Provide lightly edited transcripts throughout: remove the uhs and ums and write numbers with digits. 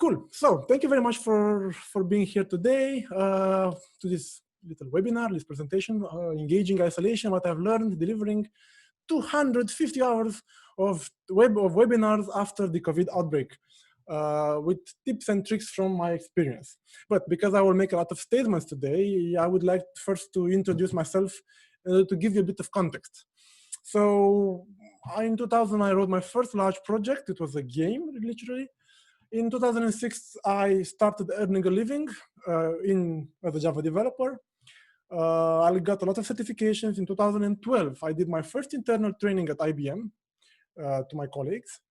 Cool. So thank you very much for being here today to this little webinar, this presentation, engaging isolation, what I've learned, delivering 250 hours of webinars after the COVID outbreak with tips and tricks from my experience. But because I will make a lot of statements today, I would like first to introduce myself to give you a bit of context. So in 2000, I wrote my first large project. It was a game, literally. In 2006, I started earning a living as a Java developer. I got a lot of certifications. In 2012, I did my first internal training at IBM to my colleagues.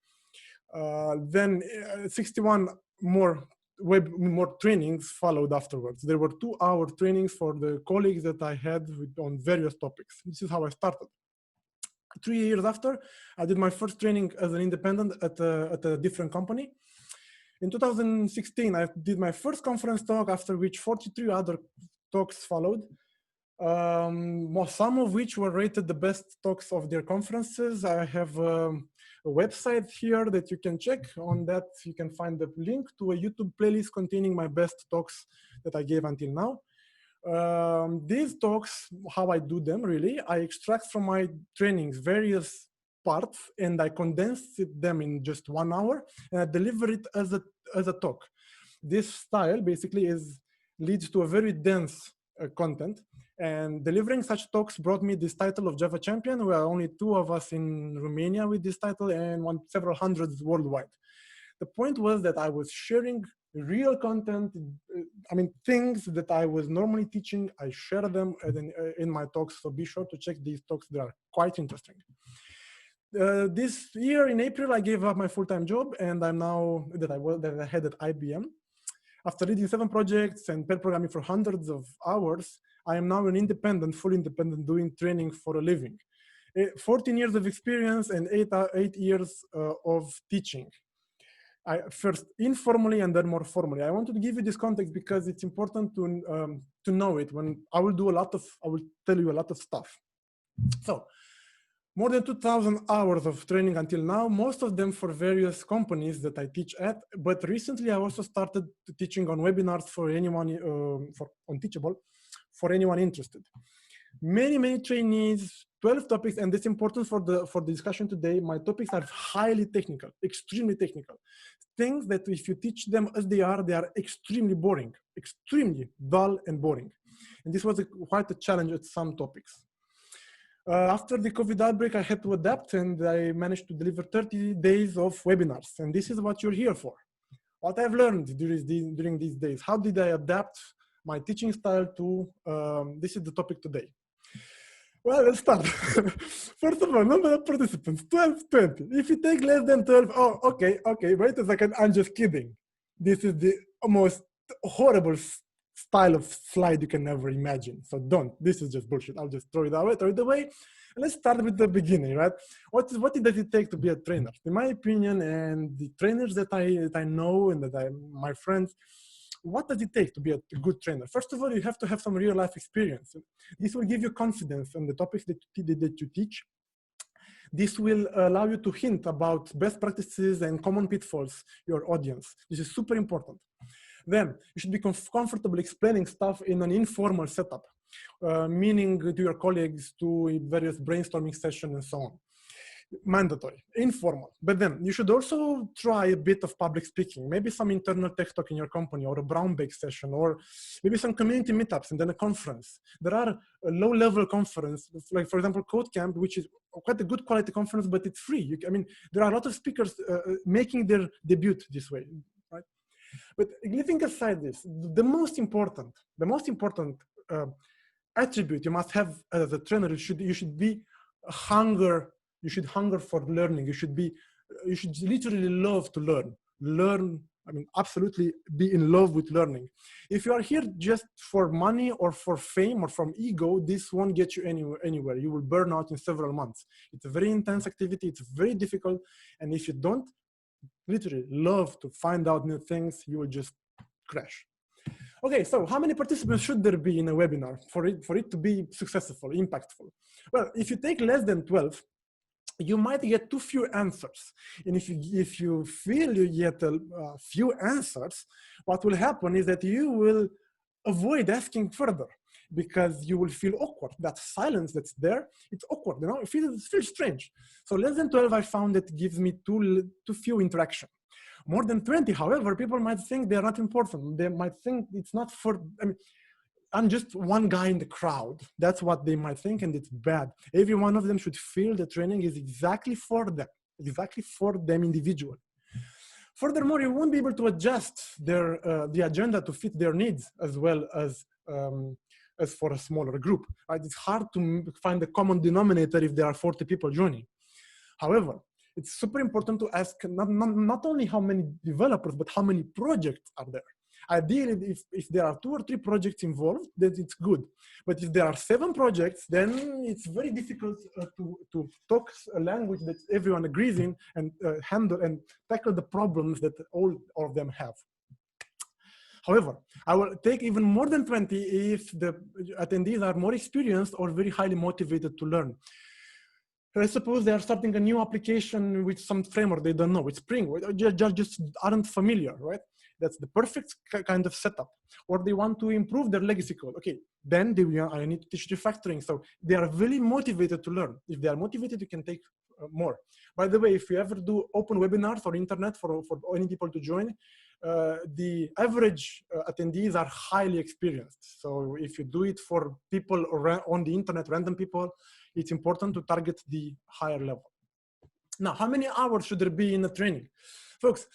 Then 61 more trainings followed afterwards. There were 2-hour trainings for the colleagues that I had on various topics. This is how I started. 3 years after, I did my first training as an independent at a different company. In 2016, I did my first conference talk, after which 43 other talks followed, some of which were rated the best talks of their conferences. I have a website here that you can check. On that, you can find the link to a YouTube playlist containing my best talks that I gave until now. These talks, how I do them really, I extract from my trainings various parts and I condense them in just 1 hour and I deliver it as a talk. This style basically leads to a very dense content, and delivering such talks brought me this title of Java Champion. We are only 2 of us in Romania with this title and several hundreds worldwide. The point was that I was sharing real content, things that I was normally teaching, I share them in my talks, so be sure to check these talks, they are quite interesting. This year in April, I gave up my full-time job, and I'm now, that I had at IBM. After leading 7 projects and pair programming for hundreds of hours, I am now an independent, fully independent, doing training for a living. 14 years of experience and 8 years of teaching. First informally and then more formally. I wanted to give you this context because it's important to know it. When I will tell you a lot of stuff. So, more than 2,000 hours of training until now, most of them for various companies that I teach at, but recently I also started teaching on webinars for anyone, on Teachable, for anyone interested. Many trainees, 12 topics, and it's important for the discussion today. My topics are highly technical, extremely technical. Things that if you teach them as they are extremely boring, extremely dull and boring. And this was quite a challenge at some topics. After the COVID outbreak, I had to adapt and I managed to deliver 30 days of webinars. And this is what you're here for. What I've learned during these days. How did I adapt my teaching style to, this is the topic today. Well, let's start. First of all, number of participants, 12, 20. If you take less than 12, oh, okay, wait a second, I'm just kidding. This is the most horrible style of slide you can ever imagine. So don't, this is just bullshit. I'll just throw it away. And let's start with the beginning, right? What does it take to be a trainer? In my opinion, and the trainers that I know and my friends, what does it take to be a good trainer? First of all, you have to have some real life experience. This will give you confidence in the topics that you teach. This will allow you to hint about best practices and common pitfalls your audience. This is super important. Then you should be comfortable explaining stuff in an informal setup, meaning to your colleagues, to various brainstorming sessions and so on. Mandatory, informal. But then you should also try a bit of public speaking, maybe some internal tech talk in your company, or a brown bake session, or maybe some community meetups and then a conference. There are a low-level conference, like for example, Code Camp, which is quite a good quality conference, but it's free. There are a lot of speakers making their debut this way, right? But leaving aside this, the most important attribute you must have as a trainer, you should hunger for learning. You should literally love to learn. Absolutely be in love with learning. If you are here just for money or for fame or from ego, this won't get you anywhere. You will burn out in several months. It's a very intense activity. It's very difficult. And if you don't literally love to find out new things, you will just crash. Okay, so how many participants should there be in a webinar for it to be successful, impactful? Well, if you take less than 12, you might get too few answers. And if you feel you get a few answers, what will happen is that you will avoid asking further because you will feel awkward. That silence that's there, it's awkward, you know, it feels strange. So less than 12, I found that gives me too few interaction. More than 20, however, people might think they're not important. They might think it's not for, I mean, I'm just one guy in the crowd. That's what they might think, and it's bad. Every one of them should feel the training is exactly for them individually. Furthermore, you won't be able to adjust the agenda to fit their needs as well as for a smaller group. Right? It's hard to find a common denominator if there are 40 people joining. However, it's super important to ask not only how many developers, but how many projects are there. Ideally, if there are 2 or 3 projects involved, then it's good. But if there are 7 projects, then it's very difficult to talk a language that everyone agrees in and handle and tackle the problems that all of them have. However, I will take even more than 20 if the attendees are more experienced or very highly motivated to learn. I suppose they are starting a new application with some framework they don't know, with Spring, or just aren't familiar, right? That's the perfect kind of setup. Or they want to improve their legacy code. Okay, then I need to teach refactoring. So they are really motivated to learn. If they are motivated, you can take more. By the way, if you ever do open webinars or internet for any people to join, the average attendees are highly experienced. So if you do it for people on the internet, random people, it's important to target the higher level. Now, how many hours should there be in a training? Folks,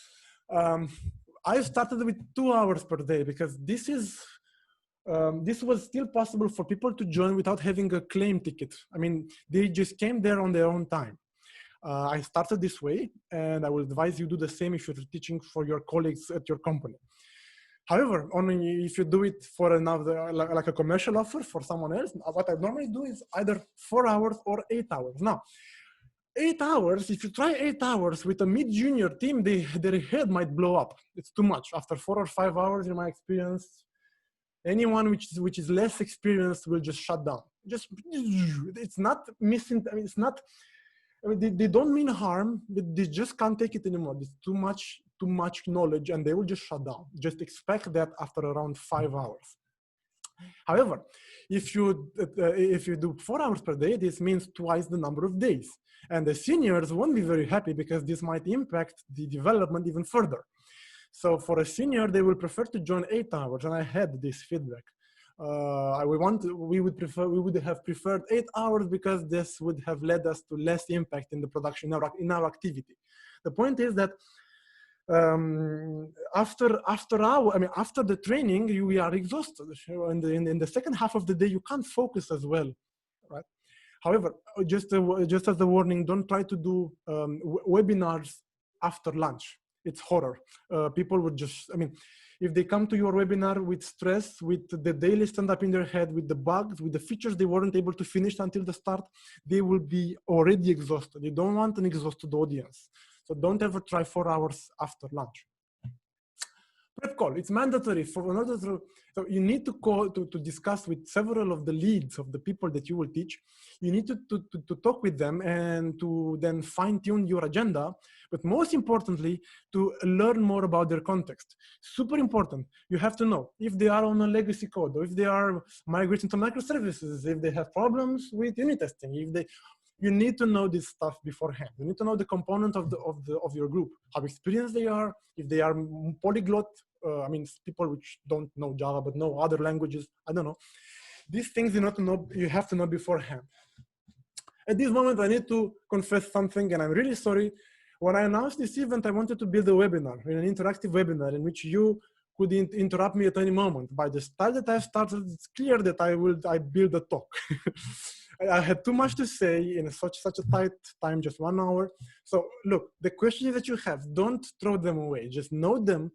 I started with 2 hours per day because this was still possible for people to join without having a claim ticket. I mean, they just came there on their own time. I started this way, and I will advise you do the same if you're teaching for your colleagues at your company. However, only if you do it for another, like a commercial offer for someone else, what I normally do is either 4 hours or 8 hours. Now, 8 hours, if you try 8 hours with a mid-junior team, their head might blow up. It's too much. After 4 or 5 hours, in my experience, anyone which is less experienced will just shut down. It's not missing, I mean, it's not, I mean, they don't mean harm, but they just can't take it anymore. It's too much knowledge, and they will just shut down. Just expect that after around 5 hours. However, if you do 4 hours per day, this means twice the number of days. And the seniors won't be very happy because this might impact the development even further. So for a senior, they will prefer to join 8 hours, and I had this feedback. We would have preferred 8 hours because this would have led us to less impact in the production in our activity. The point is that after the training, we are exhausted. In the second half of the day, you can't focus as well, right? However, just as a warning, don't try to do webinars after lunch. It's horror. People would just, I mean, if they come to your webinar with stress, with the daily stand-up in their head, with the bugs, with the features they weren't able to finish until the start, they will be already exhausted. You don't want an exhausted audience. So don't ever try 4 hours after lunch. Prep call, it's mandatory so you need to call to discuss with several of the leads of the people that you will teach. You need to talk with them and to then fine-tune your agenda, but most importantly, to learn more about their context. Super important. You have to know if they are on a legacy code, or if they are migrating to microservices, if they have problems with unit testing, you need to know this stuff beforehand. You need to know the component of your group, how experienced they are, if they are polyglot, I mean, people which don't know Java but know other languages. I don't know. These things you have to know beforehand. At this moment, I need to confess something, and I'm really sorry. When I announced this event, I wanted to build a webinar, an interactive webinar in which you could interrupt me at any moment. By the style that I started, it's clear that I build a talk. I had too much to say in such a tight time, just 1 hour. So look, the questions that you have, don't throw them away. Just note them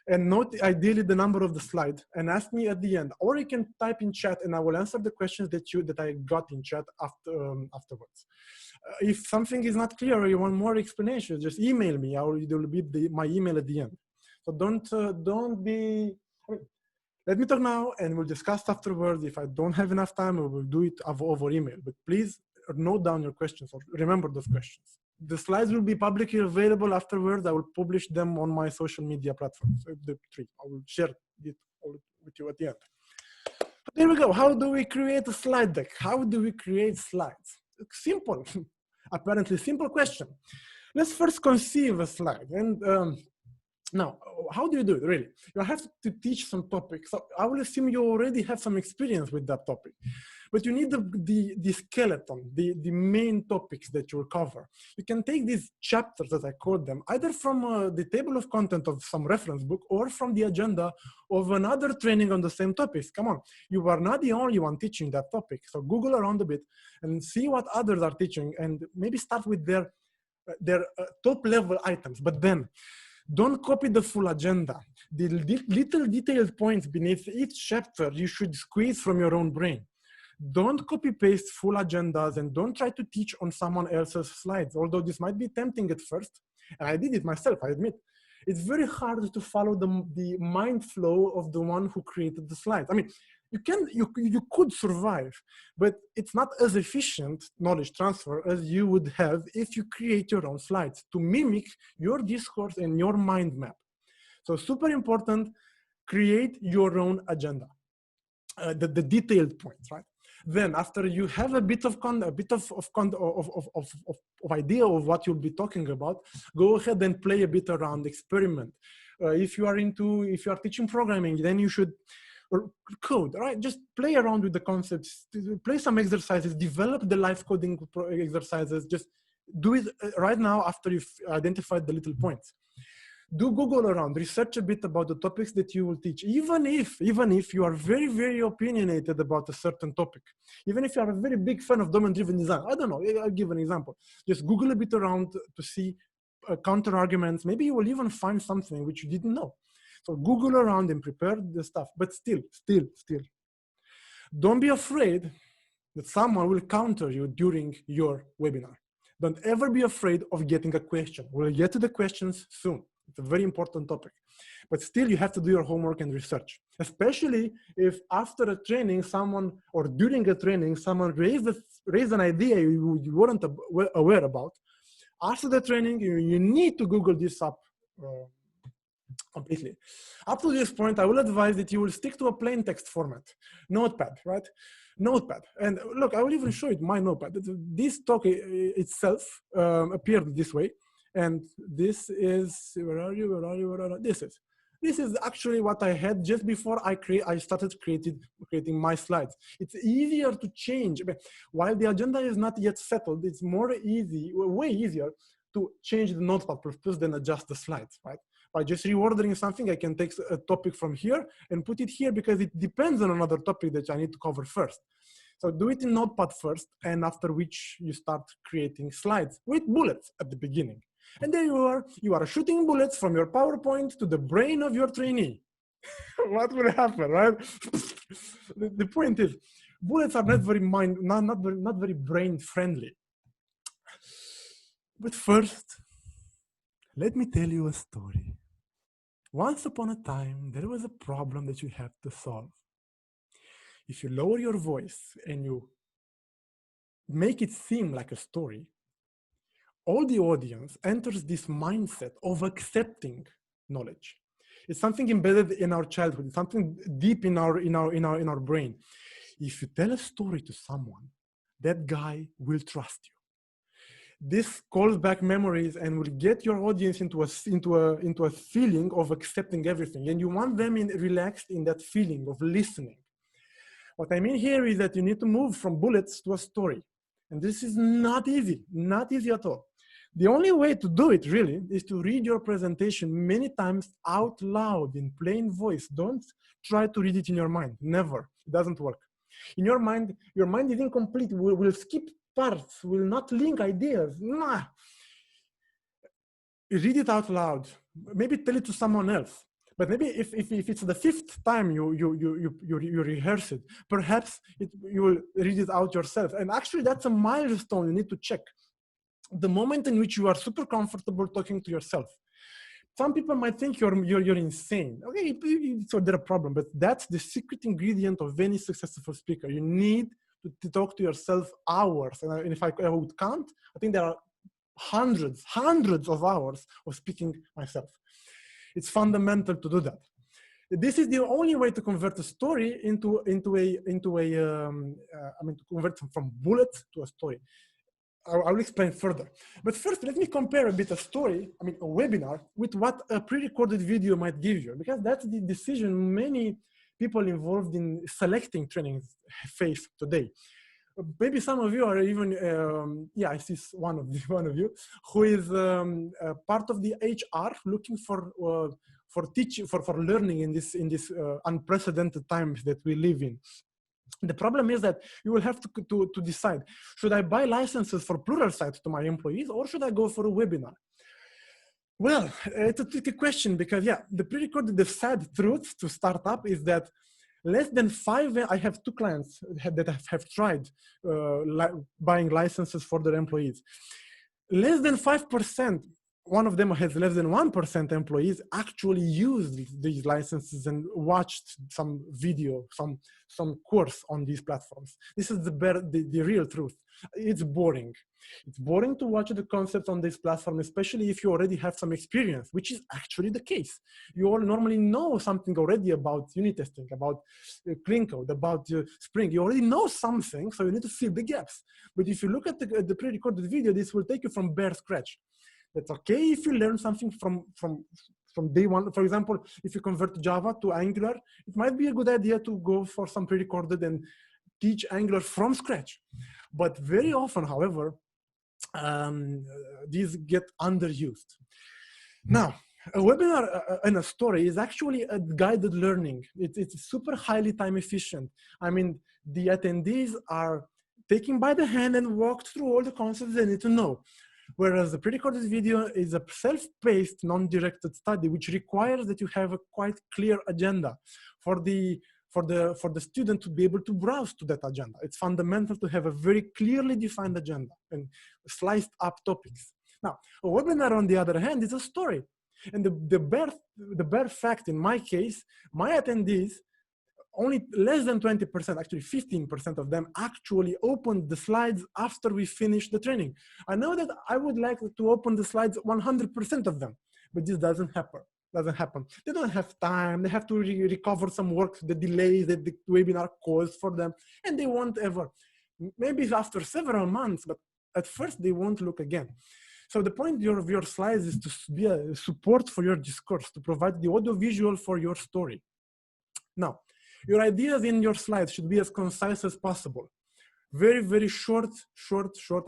and note ideally the number of the slide and ask me at the end. Or you can type in chat and I will answer the questions that I got in chat afterwards. If something is not clear or you want more explanation, just email me. There will be my email at the end. So don't be, let me talk now and we'll discuss afterwards. If I don't have enough time, we will do it over email. But please note down your questions or remember those questions. The slides will be publicly available afterwards. I will publish them on my social media platforms. The three. I will share it all with you at the end. There we go. How do we create a slide deck? How do we create slides? Simple, apparently simple question. Let's first conceive a slide. And now, how do you do it, really? You have to teach some topics. So I will assume you already have some experience with that topic. But you need the skeleton, the main topics that you'll cover. You can take these chapters, as I call them, either from the table of content of some reference book or from the agenda of another training on the same topics. Come on, you are not the only one teaching that topic. So Google around a bit and see what others are teaching and maybe start with their top level items. But then, don't copy the full agenda. The little detailed points beneath each chapter you should squeeze from your own brain. Don't copy paste full agendas and don't try to teach on someone else's slides, although this might be tempting at first. And I did it myself, I admit. It's very hard to follow the mind flow of the one who created the slides. I mean, you could survive, but it's not as efficient knowledge transfer as you would have if you create your own slides to mimic your discourse and your mind map. So super important, create your own agenda, the detailed points, right? Then after you have a bit of idea of what you'll be talking about, go ahead and play a bit around, experiment. If you are teaching programming, then you should code, right? Just play around with the concepts, play some exercises, develop the live coding exercises. Just do it right now after you've identified the little points. Do Google around, research a bit about the topics that you will teach, even if you are very, very opinionated about a certain topic, even if you are a very big fan of domain-driven design. I don't know, I'll give an example. Just Google a bit around to see counter arguments. Maybe you will even find something which you didn't know. So Google around and prepare the stuff, but still, don't be afraid that someone will counter you during your webinar. Don't ever be afraid of getting a question. We'll get to the questions soon. It's a very important topic, but still you have to do your homework and research, especially if after a training, or during a training, someone raised an idea you weren't aware about. After the training, you need to Google this up completely. Up to this point, I will advise that you will stick to a plain text format, Notepad, right? Notepad. And look, I will even show you my Notepad. This talk itself appeared this way. And this is, where are you? This is actually what I had just before I started creating my slides. It's easier to change. While the agenda is not yet settled, it's way easier to change the Notepad than adjust the slides, right? By just reordering something, I can take a topic from here and put it here because it depends on another topic that I need to cover first. So do it in Notepad first, and after which you start creating slides with bullets at the beginning. And there you are shooting bullets from your PowerPoint to the brain of your trainee. What will happen, right? The point is, bullets are not very brain friendly. But first, let me tell you a story. Once upon a time, there was a problem that you had to solve. If you lower your voice and you make it seem like a story, all the audience enters this mindset of accepting knowledge. It's something embedded in our childhood, something deep in our brain. If you tell a story to someone, that guy will trust you. This calls back memories and will get your audience into a feeling of accepting everything. And you want them relaxed in that feeling of listening. What I mean here is that you need to move from bullets to a story. And this is not easy at all. The only way to do it, really, is to read your presentation many times out loud in plain voice. Don't try to read it in your mind. Never. It doesn't work. In your mind is incomplete. We'll skip parts. Will not link ideas. Nah. Read it out loud. Maybe tell it to someone else. But maybe if it's the fifth time you rehearse it, perhaps you will read it out yourself. And actually, that's a milestone you need to check. The moment in which you are super comfortable talking to yourself. Some people might think you're insane. Okay, so there's a problem, but that's the secret ingredient of any successful speaker. You need to talk to yourself hours. And if I would count, I think there are hundreds of hours of speaking myself. It's fundamental to do that. This is the only way to convert a story into a to convert from bullet to a story. I will explain further. But first, let me compare a bit a story, a webinar, with what a pre-recorded video might give you, because that's the decision many people involved in selecting trainings face today. Maybe some of you are even, I see one of you who is part of the HR looking for teaching, for learning in this unprecedented times that we live in. The problem is that you will have to decide, should I buy licenses for plural sites to my employees, or should I go for a webinar? Well, it's a tricky question, because the pre-recorded, the sad truth to start up is that less than 5, I have 2 clients that have tried buying licenses for their employees. Less than 5%, one of them has less than 1% employees actually used these licenses and watched some video, some course on these platforms. This is the real truth. It's boring. It's boring to watch the concepts on this platform, especially if you already have some experience, which is actually the case. You all normally know something already about unit testing, about clean code, about Spring. You already know something, so you need to fill the gaps. But if you look at the pre-recorded video, this will take you from bare scratch. That's okay if you learn something from day one. For example, if you convert Java to Angular, it might be a good idea to go for some pre-recorded and teach Angular from scratch. But very often, however, these get underused. Now, a webinar and a story is actually a guided learning. It's super highly time efficient. I mean, the attendees are taken by the hand and walked through all the concepts they need to know. Whereas the pre-recorded video is a self-paced, non-directed study, which requires that you have a quite clear agenda for the student to be able to browse to that agenda. It's fundamental to have a very clearly defined agenda and sliced up topics. Now, a webinar, on the other hand, is a story. And the bare fact, in my case, my attendees, only less than 20%, actually 15% of them actually opened the slides after we finished the training. I know that I would like to open the slides 100% of them, but this doesn't happen. They don't have time. They have to recover some work, the delays that the webinar caused for them, and they won't ever. Maybe after several months, but at first they won't look again. So the point of your slides is to be a support for your discourse, to provide the audio visual for your story. Now, your ideas in your slides should be as concise as possible. Very, very short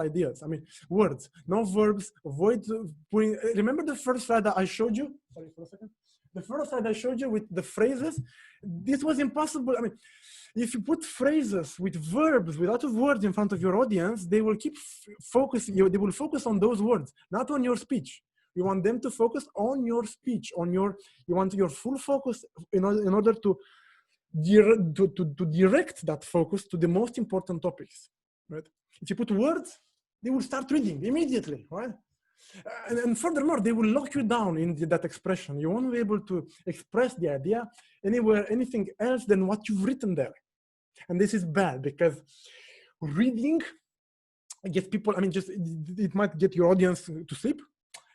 ideas. I mean, words, no verbs, avoid putting, remember the first slide that I showed you? Sorry for a second. The first slide I showed you with the phrases, this was impossible. I mean, if you put phrases with verbs, with a lot of words in front of your audience, they will keep focusing, they will focus on those words, not on your speech. You want them to focus on your speech, you want your full focus in order to direct that focus to the most important topics, right? If you put words, they will start reading immediately, right? And furthermore, they will lock you down in that expression. You won't be able to express the idea anything else than what you've written there. And this is bad, because reading gets people, I mean, it might get your audience to sleep.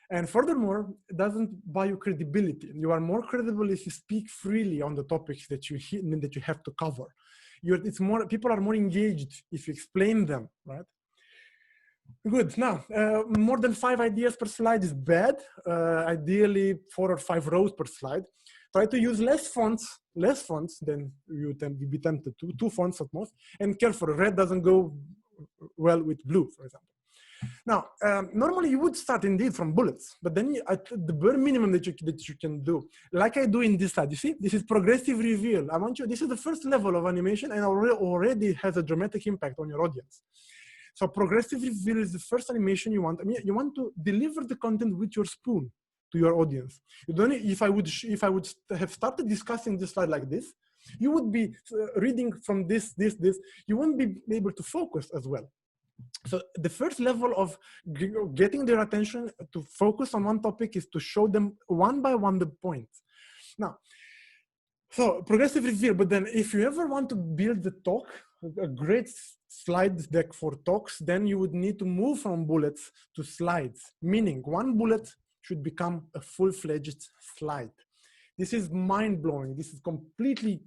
And furthermore, it doesn't buy you credibility. You are more credible if you speak freely on the topics that you have to cover. People are more engaged if you explain them, right? Good. Now, more than 5 ideas per slide is bad. Ideally, 4 or 5 rows per slide. Try to use less fonts than you be tempted to, 2 fonts at most. And careful, red doesn't go well with blue, for example. Now, normally you would start indeed from bullets, but then at the bare minimum that you can do, like I do in this slide, you see, this is progressive reveal. This is the first level of animation, and already has a dramatic impact on your audience. So progressive reveal is the first animation you want. I mean, you want to deliver the content with your spoon to your audience. You don't. If I would have started discussing this slide like this, you would be reading from this. You won't be able to focus as well. So the first level of getting their attention to focus on one topic is to show them one by one the points. Now, so progressive reveal, but then if you ever want to build the talk, a great slide deck for talks, then you would need to move from bullets to slides, meaning one bullet should become a full-fledged slide. This is mind-blowing. This is completely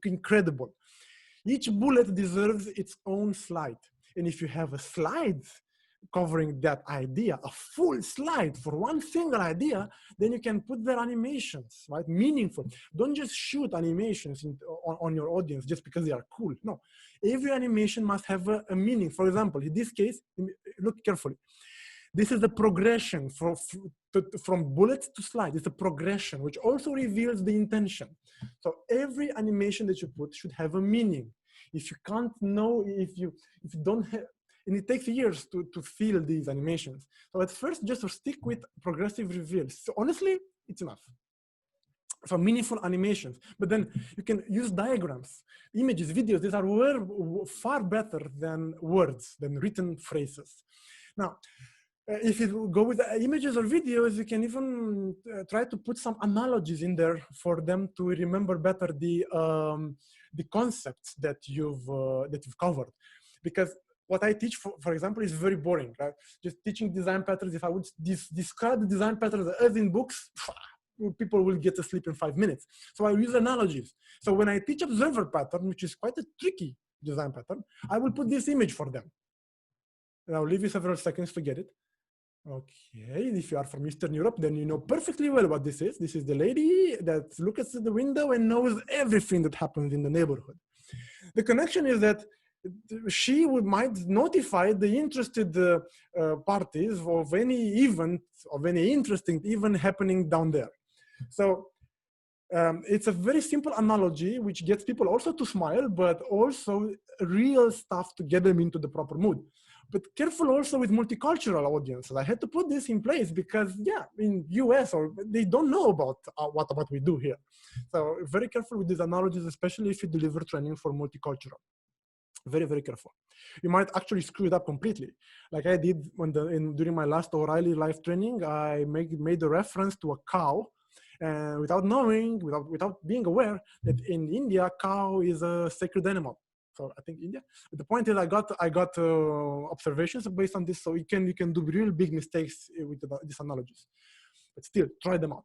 incredible. Each bullet deserves its own slide. And if you have a slide covering that idea, a full slide for one single idea, then you can put their animations, right? Meaningful. Don't just shoot animations on your audience just because they are cool. No, every animation must have a meaning. For example, in this case, look carefully. This is the progression from bullet to slide. It's a progression, which also reveals the intention. So every animation that you put should have a meaning. If you can't know, if you don't have, and it takes years to feel these animations. So at first, just stick with progressive reveals. So honestly, it's enough for meaningful animations. But then you can use diagrams, images, videos. These are far better than words, than written phrases. Now, if you go with images or videos, you can even try to put some analogies in there for them to remember better the concepts that you've covered. Because what I teach, for example, is very boring, right? Just teaching design patterns. If I would describe the design patterns as in books, people will get asleep in 5 minutes. So I use analogies. So when I teach observer pattern, which is quite a tricky design pattern, I will put this image for them. And I'll leave you several seconds to get it. Okay, if you are from Eastern Europe, then you know perfectly well what this is. This is the lady that looks at the window and knows everything that happens in the neighborhood. The connection is that she might notify the interested parties of any event, of any interesting event happening down there. So it's a very simple analogy which gets people also to smile, but also real stuff to get them into the proper mood. But careful also with multicultural audiences. I had to put this in place because, yeah, in US, or they don't know about what we do here. So very careful with these analogies, especially if you deliver training for multicultural. Very, very careful. You might actually screw it up completely. Like I did during my last O'Reilly live training, I made a reference to a cow, without knowing, without being aware that in India, cow is a sacred animal. So I think India. But the point is, I got observations based on this, so you can do real big mistakes with these analogies. But still, try them out.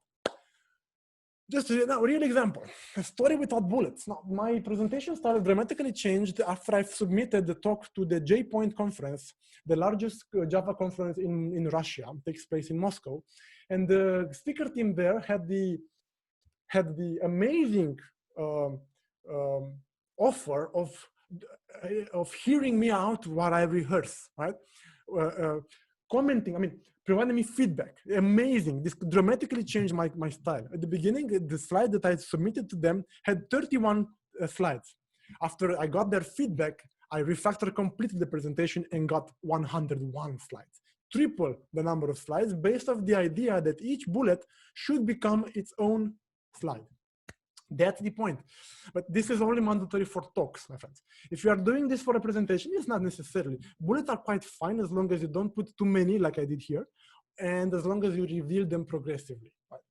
Just a real example, a story without bullets. Now, my presentation style dramatically changed after I submitted the talk to the J-Point conference, the largest Java conference in Russia. It takes place in Moscow. And the speaker team there had the amazing offer of hearing me out while I rehearse, right? Commenting, I mean, providing me feedback. Amazing. This dramatically changed my style. At the beginning, the slide that I submitted to them had 31 slides. After I got their feedback, I refactored completely the presentation and got 101 slides. Triple the number of slides based off the idea that each bullet should become its own slide. That's the point. But this is only mandatory for talks, my friends. If you are doing this for a presentation, it's not necessarily. Bullets are quite fine as long as you don't put too many like I did here, and as long as you reveal them progressively. Right?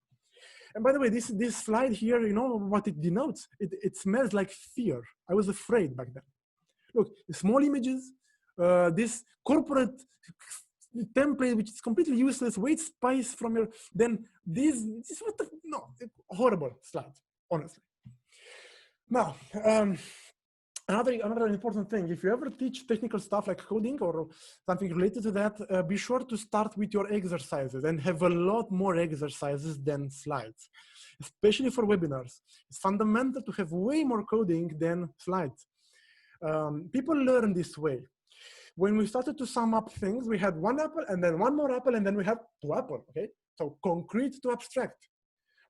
And by the way, this slide here, you know what it denotes? It smells like fear. I was afraid back then. Look, small images, this corporate template, which is completely useless, weight spice from your, then this what the, no, horrible slide. Honestly. Now, another important thing, if you ever teach technical stuff like coding or something related to that, be sure to start with your exercises and have a lot more exercises than slides, especially for webinars. It's fundamental to have way more coding than slides. People learn this way. When we started to sum up things, we had one apple and then one more apple and then we had two apples, okay? So concrete to abstract.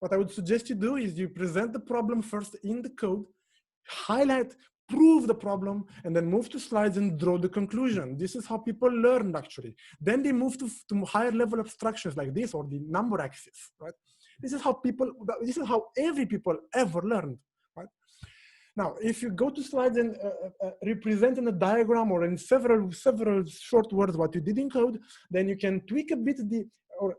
What I would suggest you do is you present the problem first in the code, highlight, prove the problem, and then move to slides and draw the conclusion. This is how people learn, actually. Then they move to higher level abstractions like this or the number axis, right? This is how every people ever learned, right? Now, if you go to slides and represent in a diagram or in several short words what you did in code, then you can tweak a bit or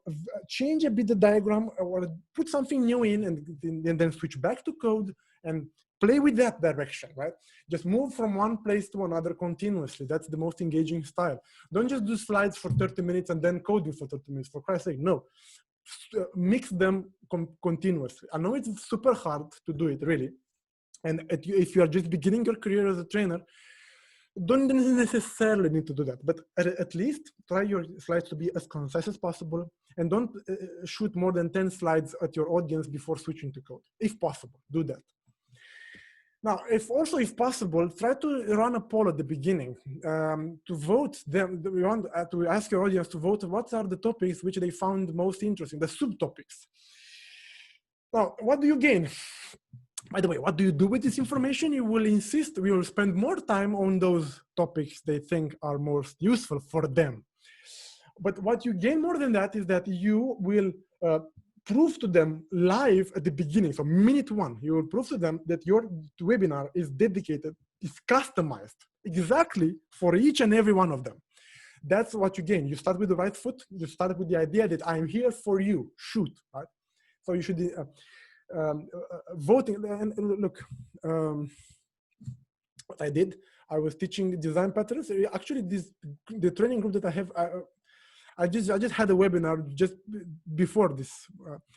change a bit the diagram or put something new in and then switch back to code and play with that direction, right? Just move from one place to another continuously. That's the most engaging style. Don't just do slides for 30 minutes and then coding for 30 minutes, for Christ's sake, no. Mix them continuously. I know it's super hard to do it, really. And if you are just beginning your career as a trainer, don't necessarily need to do that, but at least try your slides to be as concise as possible, and don't shoot more than 10 slides at your audience before switching to code. If possible, do that. Now, if possible, try to run a poll at the beginning to vote them. We want to ask your audience to vote what are the topics which they found most interesting, the subtopics. Now, what do you gain? By the way, what do you do with this information? You will insist, we will spend more time on those topics they think are most useful for them. But what you gain more than that is that you will prove to them live at the beginning. So minute one, you will prove to them that your webinar is dedicated, is customized exactly for each and every one of them. That's what you gain. You start with the right foot. You start with the idea that I'm here for you, shoot, right? So you should, voting, and look, what I did, I was teaching design patterns. Actually, the training group that I have, I just had a webinar just before this,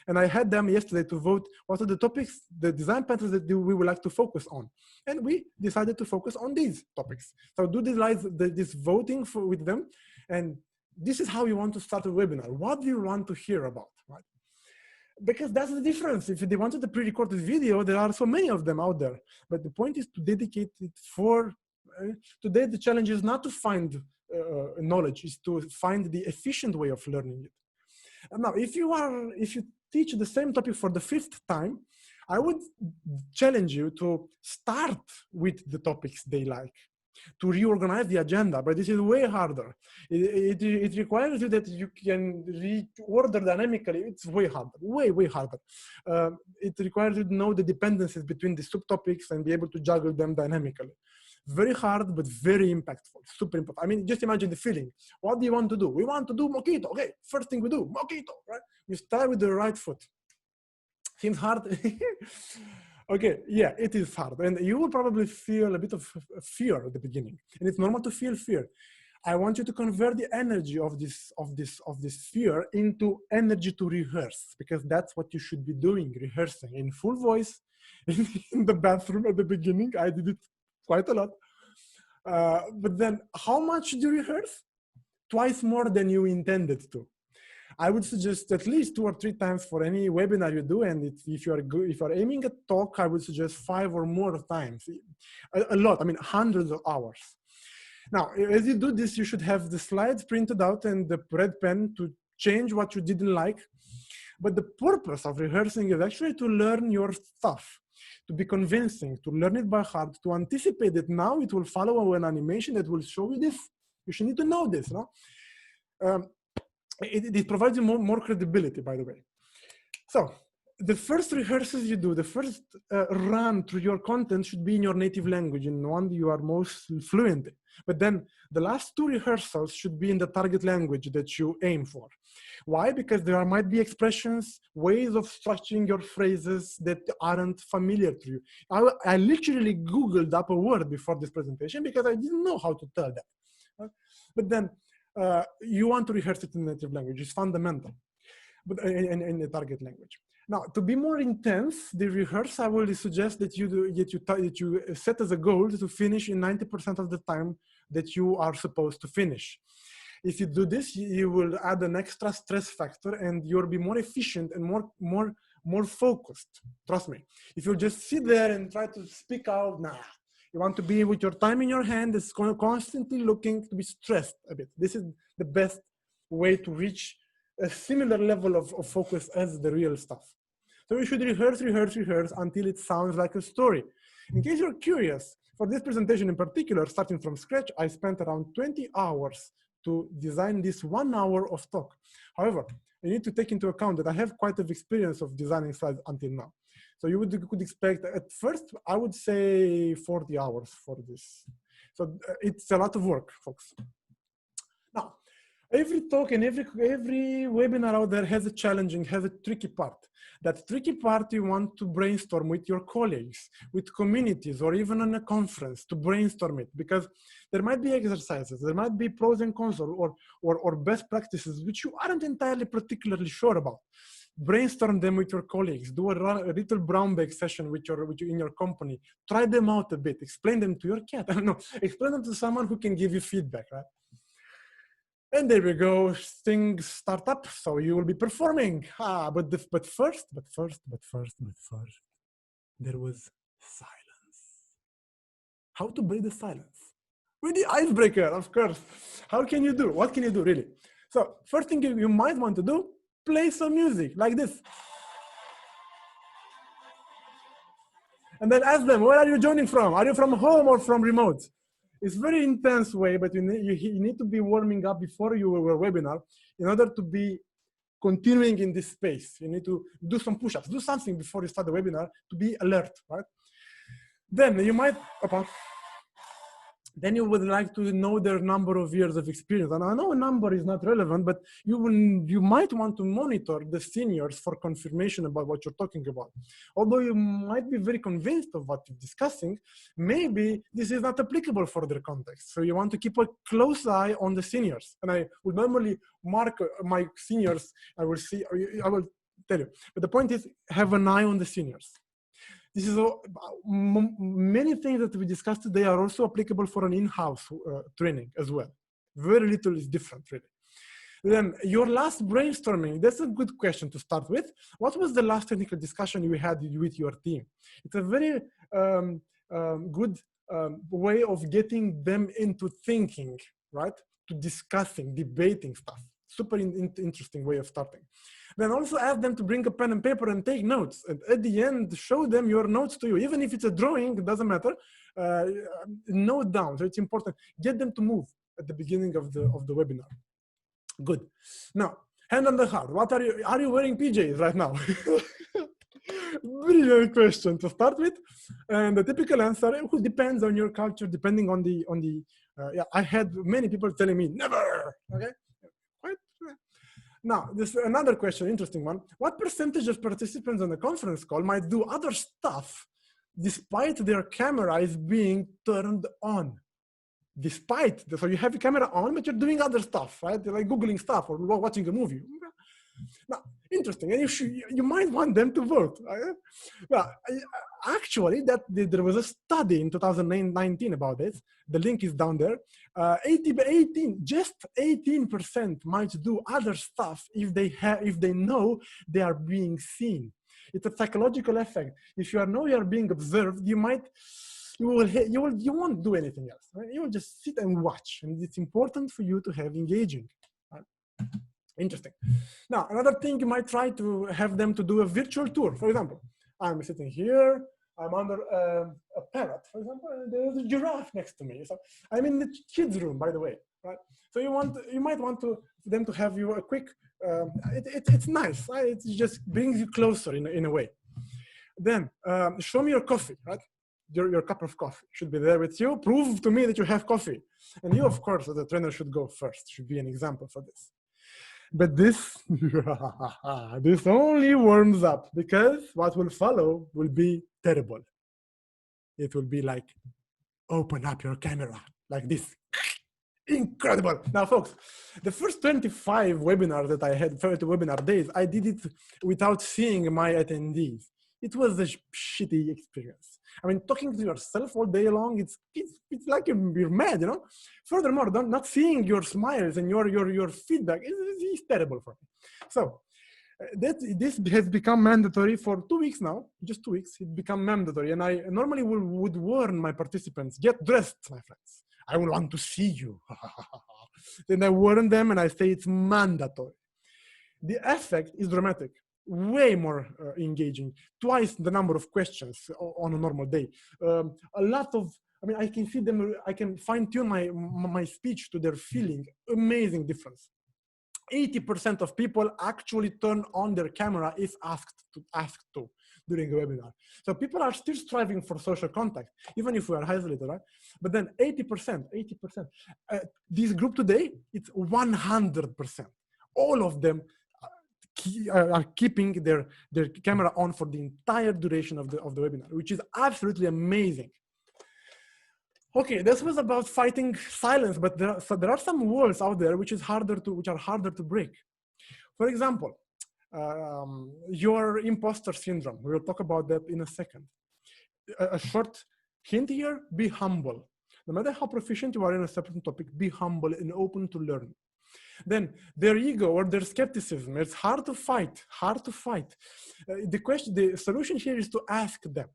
and I had them yesterday to vote what are the topics, the design patterns that we would like to focus on, and we decided to focus on these topics. So do this voting with them, and this is how you want to start a webinar. What do you want to hear about, right? Because that's the difference. If they wanted a pre-recorded video, there are so many of them out there. But the point is to dedicate it for, today the challenge is not to find knowledge, is to find the efficient way of learning it. And now, if you teach the same topic for the 5th time, I would challenge you to start with the topics they like, to reorganize the agenda, but this is way harder. It requires you that you can reorder dynamically. It's way harder, way harder. It requires you to know the dependencies between the subtopics and be able to juggle them dynamically. Very hard, but very impactful, super important. I mean, just imagine the feeling. What do you want to do? We want to do Mojito. Okay, first thing we do, Mojito, right? You start with the right foot. Seems hard. Okay, yeah, it is hard. And you will probably feel a bit of fear at the beginning. And it's normal to feel fear. I want you to convert the energy of this fear into energy to rehearse, because that's what you should be doing, rehearsing in full voice, in the bathroom at the beginning. I did it quite a lot. But then how much do you rehearse? Twice more than you intended to. I would suggest at least 2 or 3 times for any webinar you do, and if you're aiming at talk, I would suggest 5 or more times, a lot. I mean, hundreds of hours. Now, as you do this, you should have the slides printed out and the red pen to change what you didn't like. But the purpose of rehearsing is actually to learn your stuff, to be convincing, to learn it by heart, to anticipate that now it will follow an animation that will show you this. You should need to know this, no? It provides you more credibility, by the way. So the first rehearsals you do, the first run through your content should be in your native language, in one you are most fluent in. But then the last 2 rehearsals should be in the target language that you aim for. Why? Because there might be expressions, ways of structuring your phrases that aren't familiar to you. I literally Googled up a word before this presentation because I didn't know how to tell that. But then you want to rehearse it in native language. It's fundamental, but in the target language. Now, to be more intense, the rehearsal, I will suggest that you set as a goal to finish in 90% of the time that you are supposed to finish. If you do this, you will add an extra stress factor, and you'll be more efficient and more focused. Trust me. If you just sit there and try to speak out, nah. You want to be with your time in your hand, it's constantly looking to be stressed a bit. This is the best way to reach a similar level of focus as the real stuff. So you should rehearse until it sounds like a story. In case you're curious, for this presentation in particular, starting from scratch, I spent around 20 hours to design this 1 hour of talk. However, you need to take into account that I have quite an experience of designing slides until now. So you could expect, at first, I would say 40 hours for this. So it's a lot of work, folks. Now, Every talk and every webinar out there has a challenging, has a tricky part. That tricky part you want to brainstorm with your colleagues, with communities, or even on a conference to brainstorm it, because there might be exercises, there might be pros and cons, or best practices which you aren't entirely particularly sure about. Brainstorm them with your colleagues. Do a little brown bag session with you in your company. Try them out a bit. Explain them to your cat. I don't know. Explain them to someone who can give you feedback, right? And there we go, things start up, so you will be performing. But first, there was silence. How to break the silence? With the icebreaker, of course. How can you do? What can you do, really? So first thing you might want to do, play some music like this. And then ask them, where are you joining from? Are you from home or from remote? It's very intense way, but you need to be warming up before your webinar in order to be continuing in this space. You need to do some push-ups, do something before you start the webinar to be alert, right? Then you might, then you would like to know their number of years of experience. And I know a number is not relevant, but you might want to monitor the seniors for confirmation about what you're talking about. Although you might be very convinced of what you're discussing, maybe this is not applicable for their context. So you want to keep a close eye on the seniors. And I would normally mark my seniors. I will tell you. But the point is, have an eye on the seniors. This is many things that we discussed today are also applicable for an in-house training as well. Very little is different, really. Then your last brainstorming, that's a good question to start with. What was the last technical discussion you had with your team? It's a very good way of getting them into thinking, right? To discussing, debating stuff. Super interesting way of starting. Then also ask them to bring a pen and paper and take notes. And at the end, show them your notes to you. Even if it's a drawing, it doesn't matter. Note down. So it's important. Get them to move at the beginning of the webinar. Good. Now, hand on the heart. What are you wearing PJs right now? Brilliant question to start with. And the typical answer depends on your culture, depending on the yeah, I had many people telling me never. Okay. Now, this is another question, interesting one. What percentage of participants on the conference call might do other stuff despite their camera is being turned on? Despite, so you have your camera on, but you're doing other stuff, right? You're like Googling stuff or watching a movie. Now, interesting, and you might want them to vote. Well, actually, there was a study in 2019 about this. The link is down there. Just 18% might do other stuff if they know they are being seen. It's a psychological effect. If you know you are being observed, you won't do anything else. Right? You will just sit and watch, and it's important for you to have engaging. Right? Interesting. Now, another thing, you might try to have them to do a virtual tour. For example, I'm sitting here, I'm under a parrot, for example, and there's a giraffe next to me. So I'm in the kids' room, by the way, right? So you might want them to have you a quick, it's nice, right? It just brings you closer in a way. Then show me your coffee, right? Your cup of coffee should be there with you. Prove to me that you have coffee. And you, of course, as a trainer, should go first, should be an example for this. But this only warms up, because what will follow will be terrible. It will be like, open up your camera like this. Incredible. Now, folks, the first 25 webinars that I had, 30 webinar days, I did it without seeing my attendees. It was a shitty experience. I mean, talking to yourself all day long, it's like you're mad, you know? Furthermore, not seeing your smiles and your feedback is terrible for me. So this has become mandatory for 2 weeks now, just 2 weeks, it's become mandatory. And I normally would warn my participants, get dressed, my friends. I will want to see you. Then I warn them and I say it's mandatory. The effect is dramatic. Way more engaging, twice the number of questions on a normal day. A lot of, I mean, I can see them, I can fine tune my speech to their feeling. Amazing difference. 80% of people actually turn on their camera if asked to. during a webinar. So people are still striving for social contact, even if we are isolated, right? But then 80%, this group today, it's 100%. All of them are keeping their camera on for the entire duration of the webinar, which is absolutely amazing. Okay, this was about fighting silence, but there are some walls out there which are harder to break. For example, your imposter syndrome. We'll talk about that in a second. A short hint here: be humble. No matter how proficient you are in a certain topic, be humble and open to learn. Then their ego or their skepticism, it's hard to fight. The solution here is to ask them.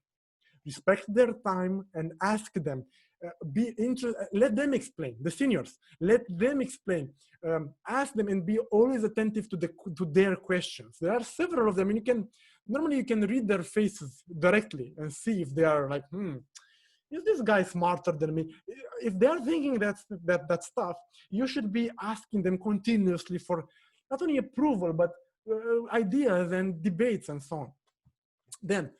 Respect their time and ask them. Let them explain. The seniors, let them explain. Ask them and be always attentive to their questions. There are several of them, and normally you can read their faces directly and see if they are like, is this guy smarter than me? If they're thinking that stuff, you should be asking them continuously for not only approval, but ideas and debates and so on. Then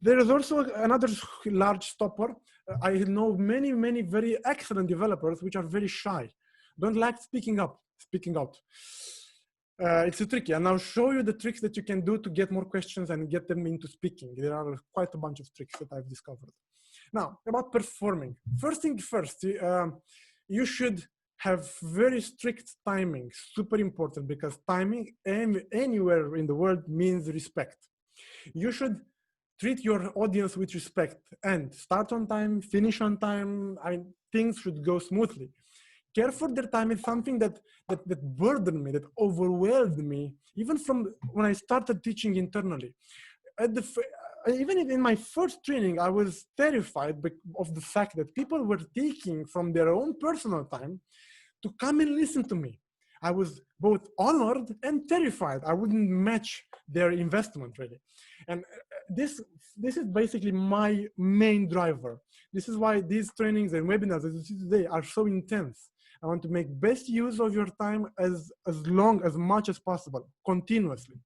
there is also another large stopper. I know many very excellent developers which are very shy, don't like speaking out. It's tricky, and I'll show you the tricks that you can do to get more questions and get them into speaking. There are quite a bunch of tricks that I've discovered. Now, about performing. First thing first, you should have very strict timing, super important, because timing anywhere in the world means respect. You should treat your audience with respect and start on time, finish on time. I mean, things should go smoothly. Care for their time is something that burdened me, that overwhelmed me, even from when I started teaching internally. Even in my first training, I was terrified of the fact that people were taking from their own personal time to come and listen to me. I was both honored and terrified. I wouldn't match their investment, really. And this is basically my main driver. This is why these trainings and webinars as you see today are so intense. I want to make best use of your time as much as possible, continuously.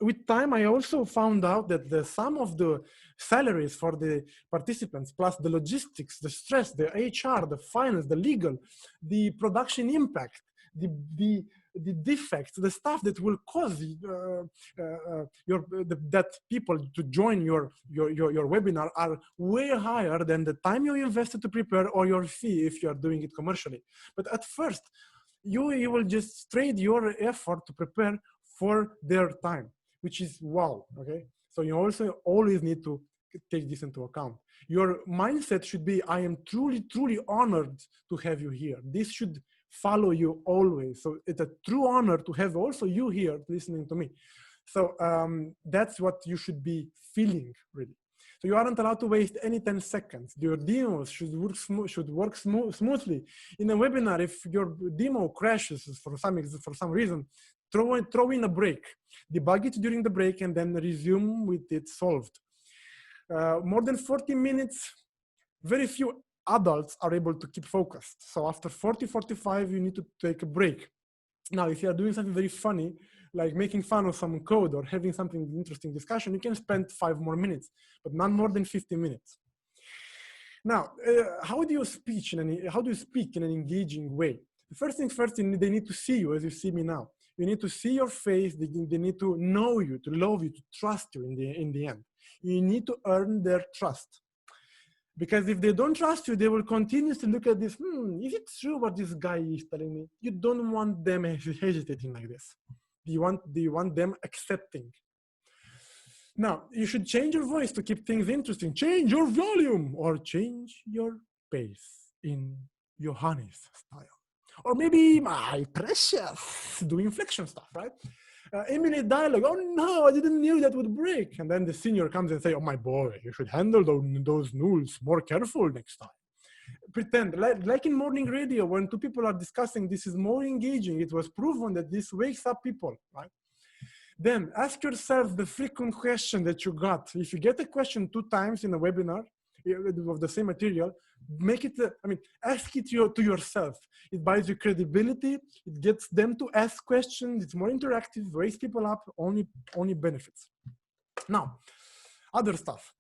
With time, I also found out that the sum of the salaries for the participants, plus the logistics, the stress, the HR, the finance, the legal, the production impact, the defects, the stuff that will cause that people to join your webinar are way higher than the time you invested to prepare or your fee if you are doing it commercially. But at first, you will just trade your effort to prepare for their time, which is wow, okay? So you also always need to take this into account. Your mindset should be, I am truly honored to have you here. This should follow you always. So it's a true honor to have also you here listening to me. So that's what you should be feeling, really. So you aren't allowed to waste any 10 seconds. Your demos should work smoothly. In a webinar, if your demo crashes for some reason, throw in a break. Debug it during the break and then resume with it solved. More than 40 minutes, very few adults are able to keep focused. So after 45, you need to take a break. Now, if you are doing something very funny, like making fun of some code or having something interesting discussion, you can spend 5 more minutes, but not more than 50 minutes. Now, how do you speak in an engaging way? The first thing first, they need to see you as you see me now. You need to see your face. They need to know you, to love you, to trust you in the end. You need to earn their trust. Because if they don't trust you, they will continuously look at this, is it true what this guy is telling me? You don't want them hesitating like this. You want them accepting. Now, you should change your voice to keep things interesting. Change your volume or change your pace in Johannes style. Or maybe my precious, do inflection stuff, right? Emulate dialogue. Oh no, I didn't know that would break. And then the senior comes and say, oh my boy, you should handle those nulls more careful next time. Pretend, like in morning radio, when 2 people are discussing, this is more engaging. It was proven that this wakes up people, right? Then ask yourself the frequent question that you got. If you get a question 2 times in a webinar of the same material, make it, ask it to yourself. It buys you credibility. It gets them to ask questions. It's more interactive, wakes people up, only benefits. Now, other stuff.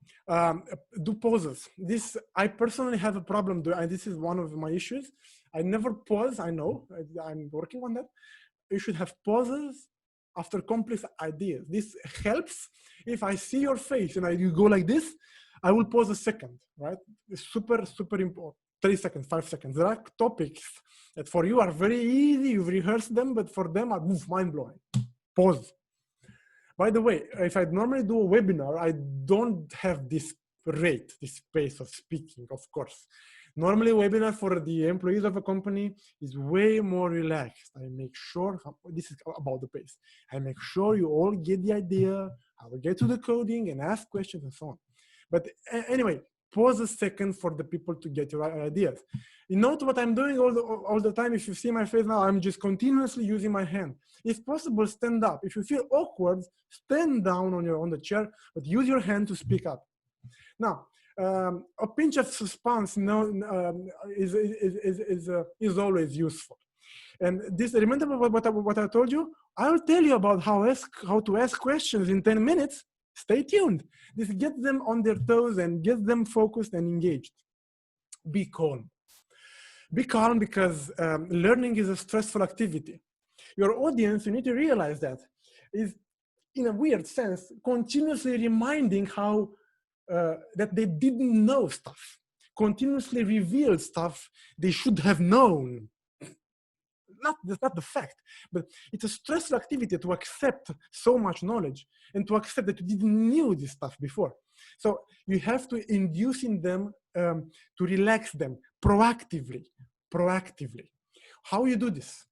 Do pauses. This, I personally have a problem doing, and this is one of my issues. I never pause. I know, I'm working on that. You should have pauses after complex ideas. This helps. If I see your face and you go like this, I will pause a second, right? It's super, super important. 3 seconds, 5 seconds. There are topics that for you are very easy. You've rehearsed them, but for them are mind blowing. Pause. By the way, if I normally do a webinar, I don't have this rate, this pace of speaking, of course. Normally, webinar for the employees of a company is way more relaxed. I make sure, this is about the pace. I make sure you all get the idea, I will get to the coding and ask questions and so on. But anyway, pause a second for the people to get your ideas. You note what I'm doing all the time. If you see my face now, I'm just continuously using my hand. If possible, stand up. If you feel awkward, stand down on the chair, but use your hand to speak up. Now, a pinch of suspense is always useful. And this, remember what I told you? I will tell you about how to ask questions in 10 minutes. Stay tuned. This gets them on their toes and gets them focused and engaged. Be calm. Be calm because learning is a stressful activity. Your audience, you need to realize that, is in a weird sense, continuously reminding how that they didn't know stuff, continuously reveal stuff they should have known. That's not the fact, but it's a stressful activity to accept so much knowledge and to accept that you didn't know this stuff before. So you have to induce in them to relax them proactively. How you do this?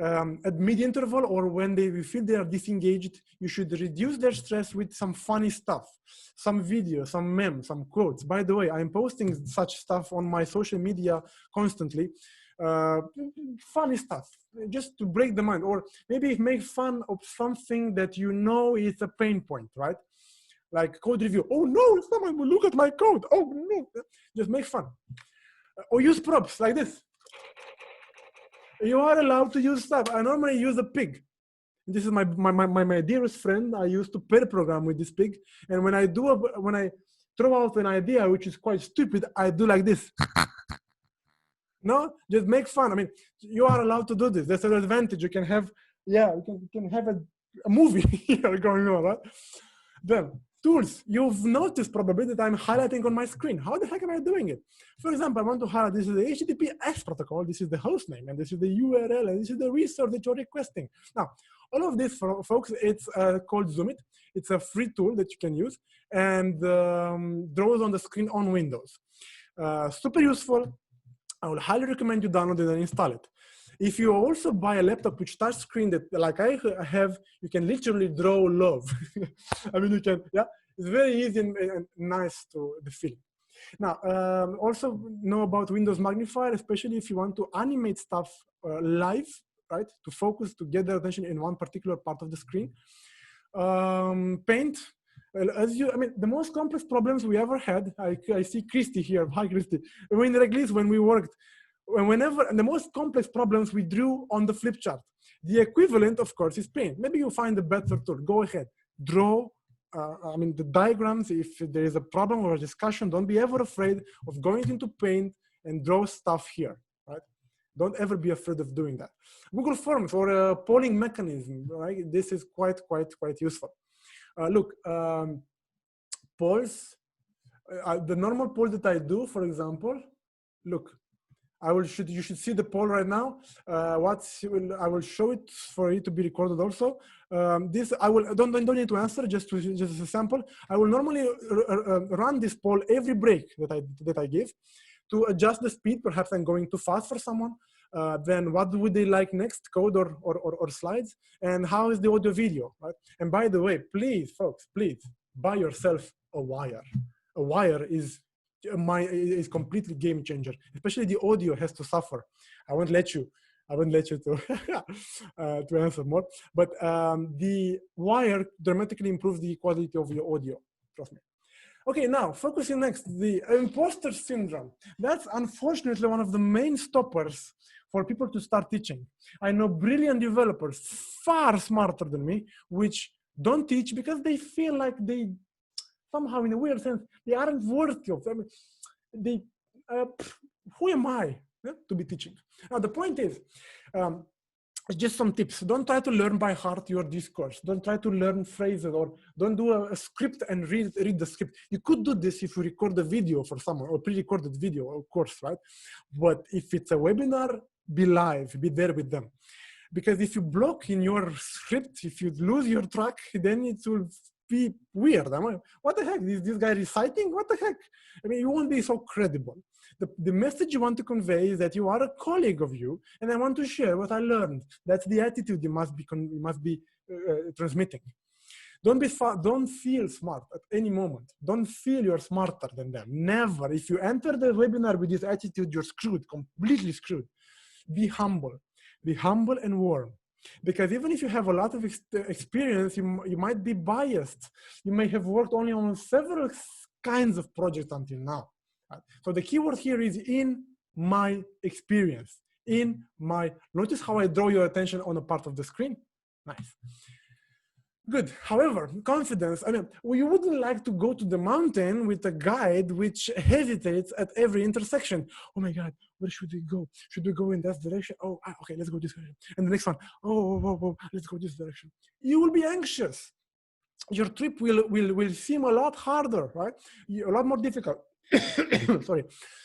At mid-interval or when they feel they are disengaged, you should reduce their stress with some funny stuff, some video, some meme, some quotes. By the way, I'm posting such stuff on my social media constantly. Funny stuff, just to break the mind, or maybe make fun of something that you know is a pain point, right? Like code review. Oh no, someone will look at my code. Oh no, just make fun. Or use props like this. You are allowed to use stuff. I normally use a pig. This is my dearest friend. I used to pair program with this pig, and when I throw out an idea which is quite stupid, I do like this. No, just make fun. I mean, you are allowed to do this. That's an advantage. You can have, you can have a movie here going on, right? Then tools. You've noticed probably that I'm highlighting on my screen. How the heck am I doing it? For example, I want to highlight, this is the HTTPS protocol, this is the host name, and this is the URL, and this is the resource that you're requesting. Now, all of this, folks, it's called Zoomit. It's a free tool that you can use and draws on the screen on Windows. Super useful. I would highly recommend you download it and install it. If you also buy a laptop which touch screen that, like I have, you can literally draw love. I mean, you can, it's very easy and nice to the feeling. Now, also know about Windows Magnifier, especially if you want to animate stuff live, right? To focus, to get their attention in one particular part of the screen. Paint. The most complex problems we ever had, I see Christy here. Hi, Christy. In Reglis, when we worked, the most complex problems we drew on the flip chart. The equivalent, of course, is paint. Maybe you find a better tool. Go ahead. Draw, the diagrams. If there is a problem or a discussion, don't be ever afraid of going into paint and draw stuff here, right? Don't ever be afraid of doing that. Google Forms or a polling mechanism, right? This is quite useful. Look, polls, the normal poll that I do, for example, look, you should see the poll right now. I will show it for it to be recorded also. This don't need to answer, just as a sample. I will normally run this poll every break that I give to adjust the speed. Perhaps I'm going too fast for someone. Then what would they like next, code or slides? And how is the audio video, right? And by the way, please, folks, please buy yourself a wire. A wire is completely game changer. Especially the audio has to suffer. I won't let you to to answer more. But the wire dramatically improves the quality of your audio. Trust me. Okay, now focusing next, the imposter syndrome. That's unfortunately one of the main stoppers for people to start teaching. I know brilliant developers, far smarter than me, which don't teach because they feel like they somehow, in a weird sense, they aren't worthy of. I mean, they, who am I to be teaching? Now the point is, just some tips. Don't try to learn by heart your discourse. Don't try to learn phrases, or don't do a script and read the script. You could do this if you record a video for someone, or pre-recorded video, of course, right? But if it's a webinar, be live, be there with them. Because if you block in your script, if you lose your track, then it will be weird. I mean, what the heck? Is this guy reciting? What the heck? I mean, you won't be so credible. The message you want to convey is that you are a colleague of you, and I want to share what I learned. That's the attitude you must be transmitting. Don't feel smart at any moment. Don't feel you're smarter than them. Never. If you enter the webinar with this attitude, you're screwed, completely screwed. Be humble. Be humble and warm. Because even if you have a lot of experience, you might be biased. You may have worked only on several kinds of projects until now. So the keyword here is in my experience, notice how I draw your attention on a part of the screen. Nice. Good. However, confidence, I mean, you wouldn't like to go to the mountain with a guide which hesitates at every intersection. Oh my God, where should we go? Should we go in that direction? Oh, okay, let's go this direction. And the next one, oh, let's go this direction. You will be anxious. Your trip will seem a lot harder, right? A lot more difficult. Sorry.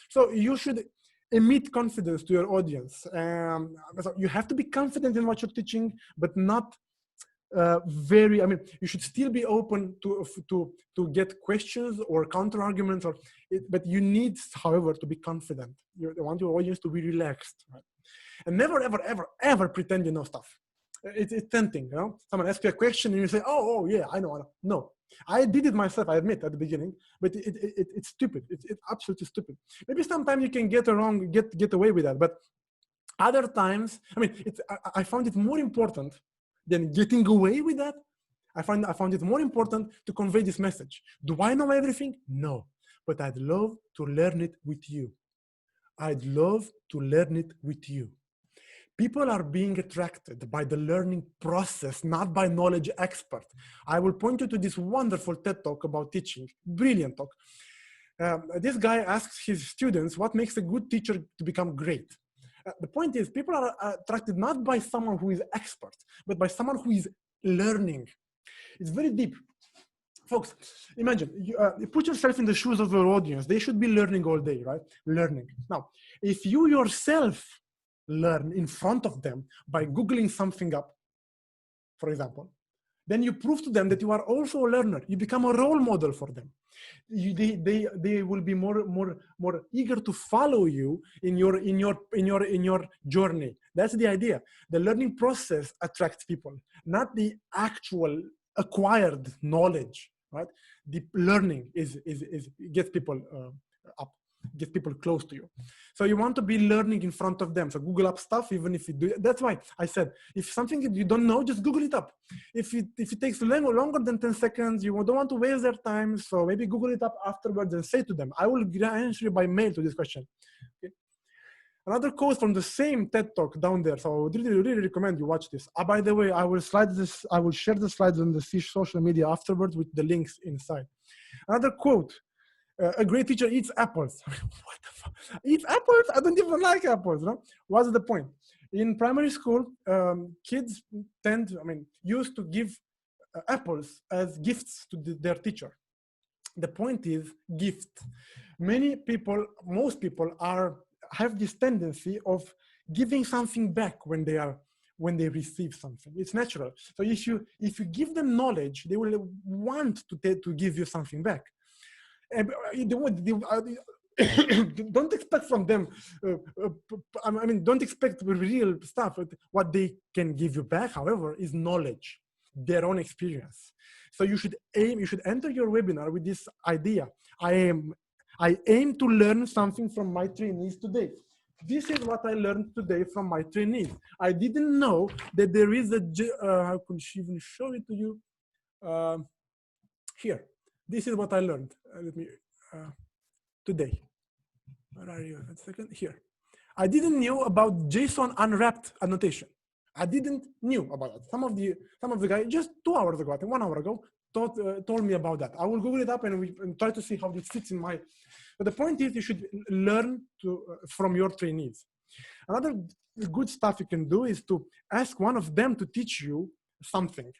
So you should emit confidence to your audience. So you have to be confident in what you're teaching, but not you should still be open to get questions or counter arguments, but you need, however, to be confident. You want your audience to be relaxed, right? And never, ever, ever, ever pretend you know stuff. It's tempting, you know? Someone asks you a question and you say, oh yeah, I know. No, I did it myself, I admit, at the beginning, but it's stupid. It's absolutely stupid. Maybe sometimes you can get away with that, but other times, I mean, I found it more important than getting away with that. I found it more important to convey this message. Do I know everything? No, but I'd love to learn it with you. I'd love to learn it with you. People are being attracted by the learning process, not by knowledge expert. I will point you to this wonderful TED Talk about teaching, brilliant talk. This guy asks his students, what makes a good teacher to become great? The point is, people are attracted not by someone who is expert, but by someone who is learning. It's very deep. Folks, imagine, you put yourself in the shoes of your audience. They should be learning all day, right? Learning. Now, if you yourself learn in front of them by Googling something up, for example, then you prove to them that you are also a learner. You become a role model for them. They will be more eager to follow you in your journey. That's the idea. The learning process attracts people, not the actual acquired knowledge, right? The learning gets people up, gets people close to you. So you want to be learning in front of them. So Google up stuff, even if you do. That's why I said, if something you don't know, just Google it up. If it takes longer than 10 seconds, you don't want to waste their time. So maybe Google it up afterwards and say to them, I will answer you by mail to this question. Okay? Another quote from the same TED Talk down there. So I would really recommend you watch this. By the way, I will share the slides on the social media afterwards with the links inside. Another quote. A great teacher eats apples. What the fuck? Eats apples? I don't even like apples. No? What's the point? In primary school, kids used to give apples as gifts to their teacher. The point is gift. Most people have this tendency of giving something back when they receive something. It's natural. So if you give them knowledge, they will want to give you something back. Don't expect from them, don't expect real stuff. What they can give you back, however, is knowledge, their own experience. So you should enter your webinar with this idea. I aim to learn something from my trainees today. This is what I learned today from my trainees. I didn't know that there is how could she even show it to you? Here. This is what I learned. Let me today. Where are you? A second. Here. I didn't know about JSON unwrapped annotation. I didn't knew about it. Some of the guys just 2 hours ago, I think 1 hour ago, told me about that. I will Google it up and try to see how this fits in my. But the point is, you should learn from your trainees. Another good stuff you can do is to ask one of them to teach you something.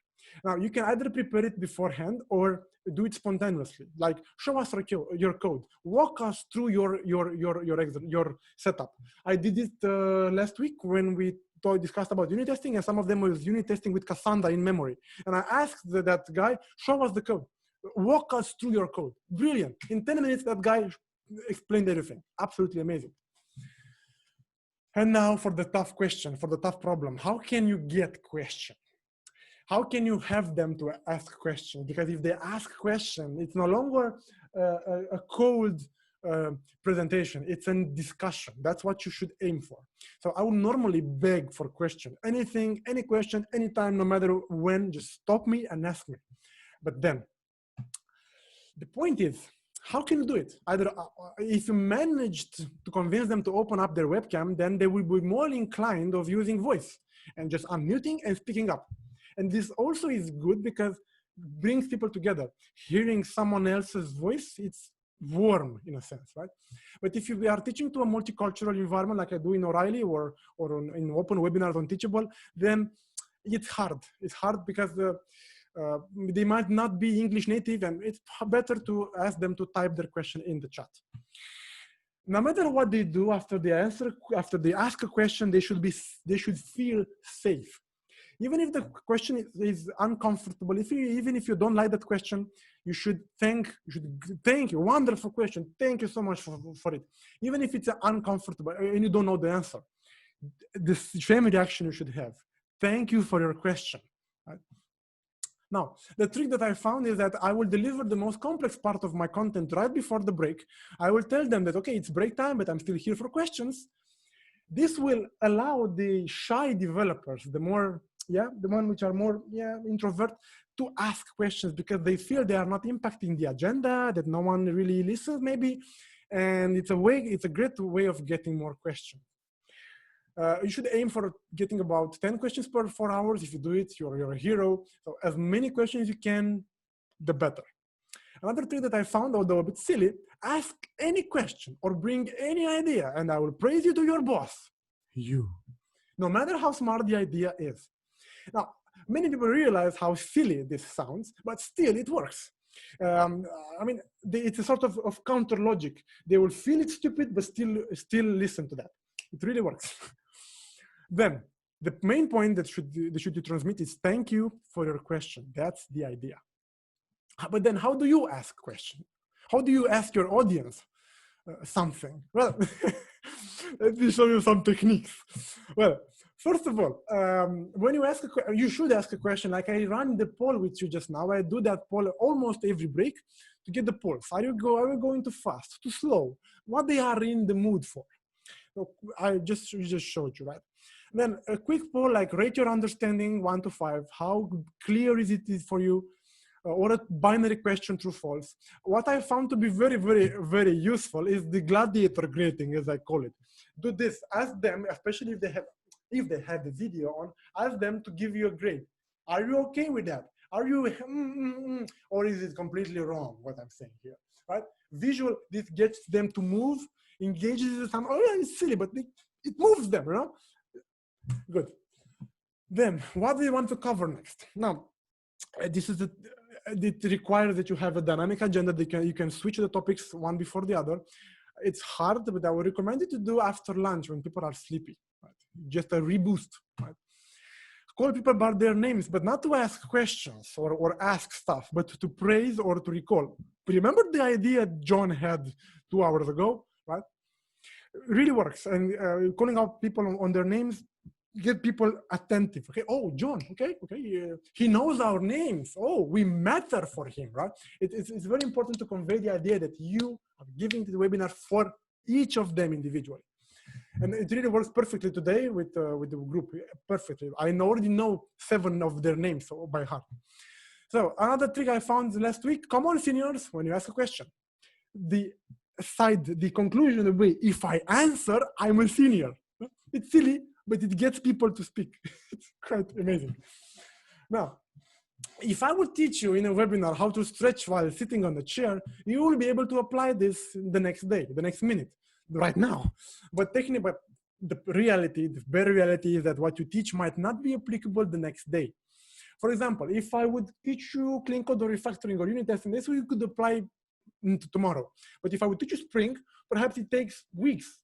Now, you can either prepare it beforehand or do it spontaneously. Like, show us your code, walk us through your setup. I did it last week when we discussed about unit testing, and some of them was unit testing with Cassandra in memory. And I asked that guy, show us the code, walk us through your code. Brilliant. In 10 minutes, that guy explained everything. Absolutely amazing. And now for the tough question, for the tough problem. How can you get question? How can you have them to ask questions? Because if they ask question, it's no longer a cold presentation, it's a discussion. That's what you should aim for. So I would normally beg for question. Anything, any question, anytime, no matter when, just stop me and ask me. But then, the point is, how can you do it? Either if you managed to convince them to open up their webcam, then they will be more inclined of using voice and just unmuting and speaking up. And this also is good because it brings people together. Hearing someone else's voice, it's warm in a sense, right? But if you are teaching to a multicultural environment like I do in O'Reilly or in open webinars on Teachable, then it's hard. It's hard because they might not be English native, and it's better to ask them to type their question in the chat. No matter what they do after they ask a question, they should feel safe. Even if the question is uncomfortable, even if you don't like that question, you should thank you, wonderful question, thank you so much for it. Even if it's uncomfortable and you don't know the answer, the same reaction you should have. Thank you for your question. Right? Now, the trick that I found is that I will deliver the most complex part of my content right before the break. I will tell them that, okay, it's break time, but I'm still here for questions. This will allow the shy developers, the one which are more introvert, to ask questions because they feel they are not impacting the agenda, that no one really listens maybe. And it's a great way of getting more questions. You should aim for getting about 10 questions per 4 hours. If you do it, you're a hero. So as many questions you can, the better. Another trick that I found, although a bit silly, ask any question or bring any idea and I will praise you to your boss, you. No matter how smart the idea is. Now, many people realize how silly this sounds, but still it works. I mean, it's a sort of counter logic. They will feel it's stupid, but still listen to that. It really works. Then, the main point that they should transmit is thank you for your question. That's the idea. But then how do you ask questions? How do you ask your audience something? Well, let me show you some techniques. Well, first of all, when you ask you should ask a question. Like I ran the poll with you just now. I do that poll almost every break to get the polls. Are you going too fast, too slow? What they are in the mood for? So I just showed you, right? Then a quick poll like rate your understanding 1 to 5. How clear is it for you? Or a binary question, true, false. What I found to be very, very, very useful is the gladiator grading, as I call it. Do this, ask them, especially if they have the video on, ask them to give you a grade. Are you okay with that? Are you, or is it completely wrong, what I'm saying here, right? Visual, this gets them to move, engages them, oh yeah, it's silly, but it moves them, you know? Good. Then, what do you want to cover next? Now, it requires that you have a dynamic agenda that you can switch the topics one before the other. It's hard, but I would recommend it to do after lunch when people are sleepy. Right? Just a reboost. Right? Call people by their names, but not to ask questions or ask stuff, but to praise or to recall. Remember the idea John had 2 hours ago, right? It really works. And calling out people on their names, get people attentive. Okay, oh, John, okay, he knows our names. Oh, we matter for him, right? It's very important to convey the idea that you are giving the webinar for each of them individually. And it really works perfectly today with the group, perfectly. I already know 7 of their names by heart. So another trick I found last week, come on seniors, when you ask a question, the conclusion will be, if I answer, I'm a senior. It's silly, but it gets people to speak. It's quite amazing. Now, if I would teach you in a webinar how to stretch while sitting on a chair, you will be able to apply this the next day, the next minute, right now. But technically, but the reality, the bare reality is that what you teach might not be applicable the next day. For example, if I would teach you clean code or refactoring or unit testing, this you could apply tomorrow. But if I would teach you Spring, perhaps it takes weeks,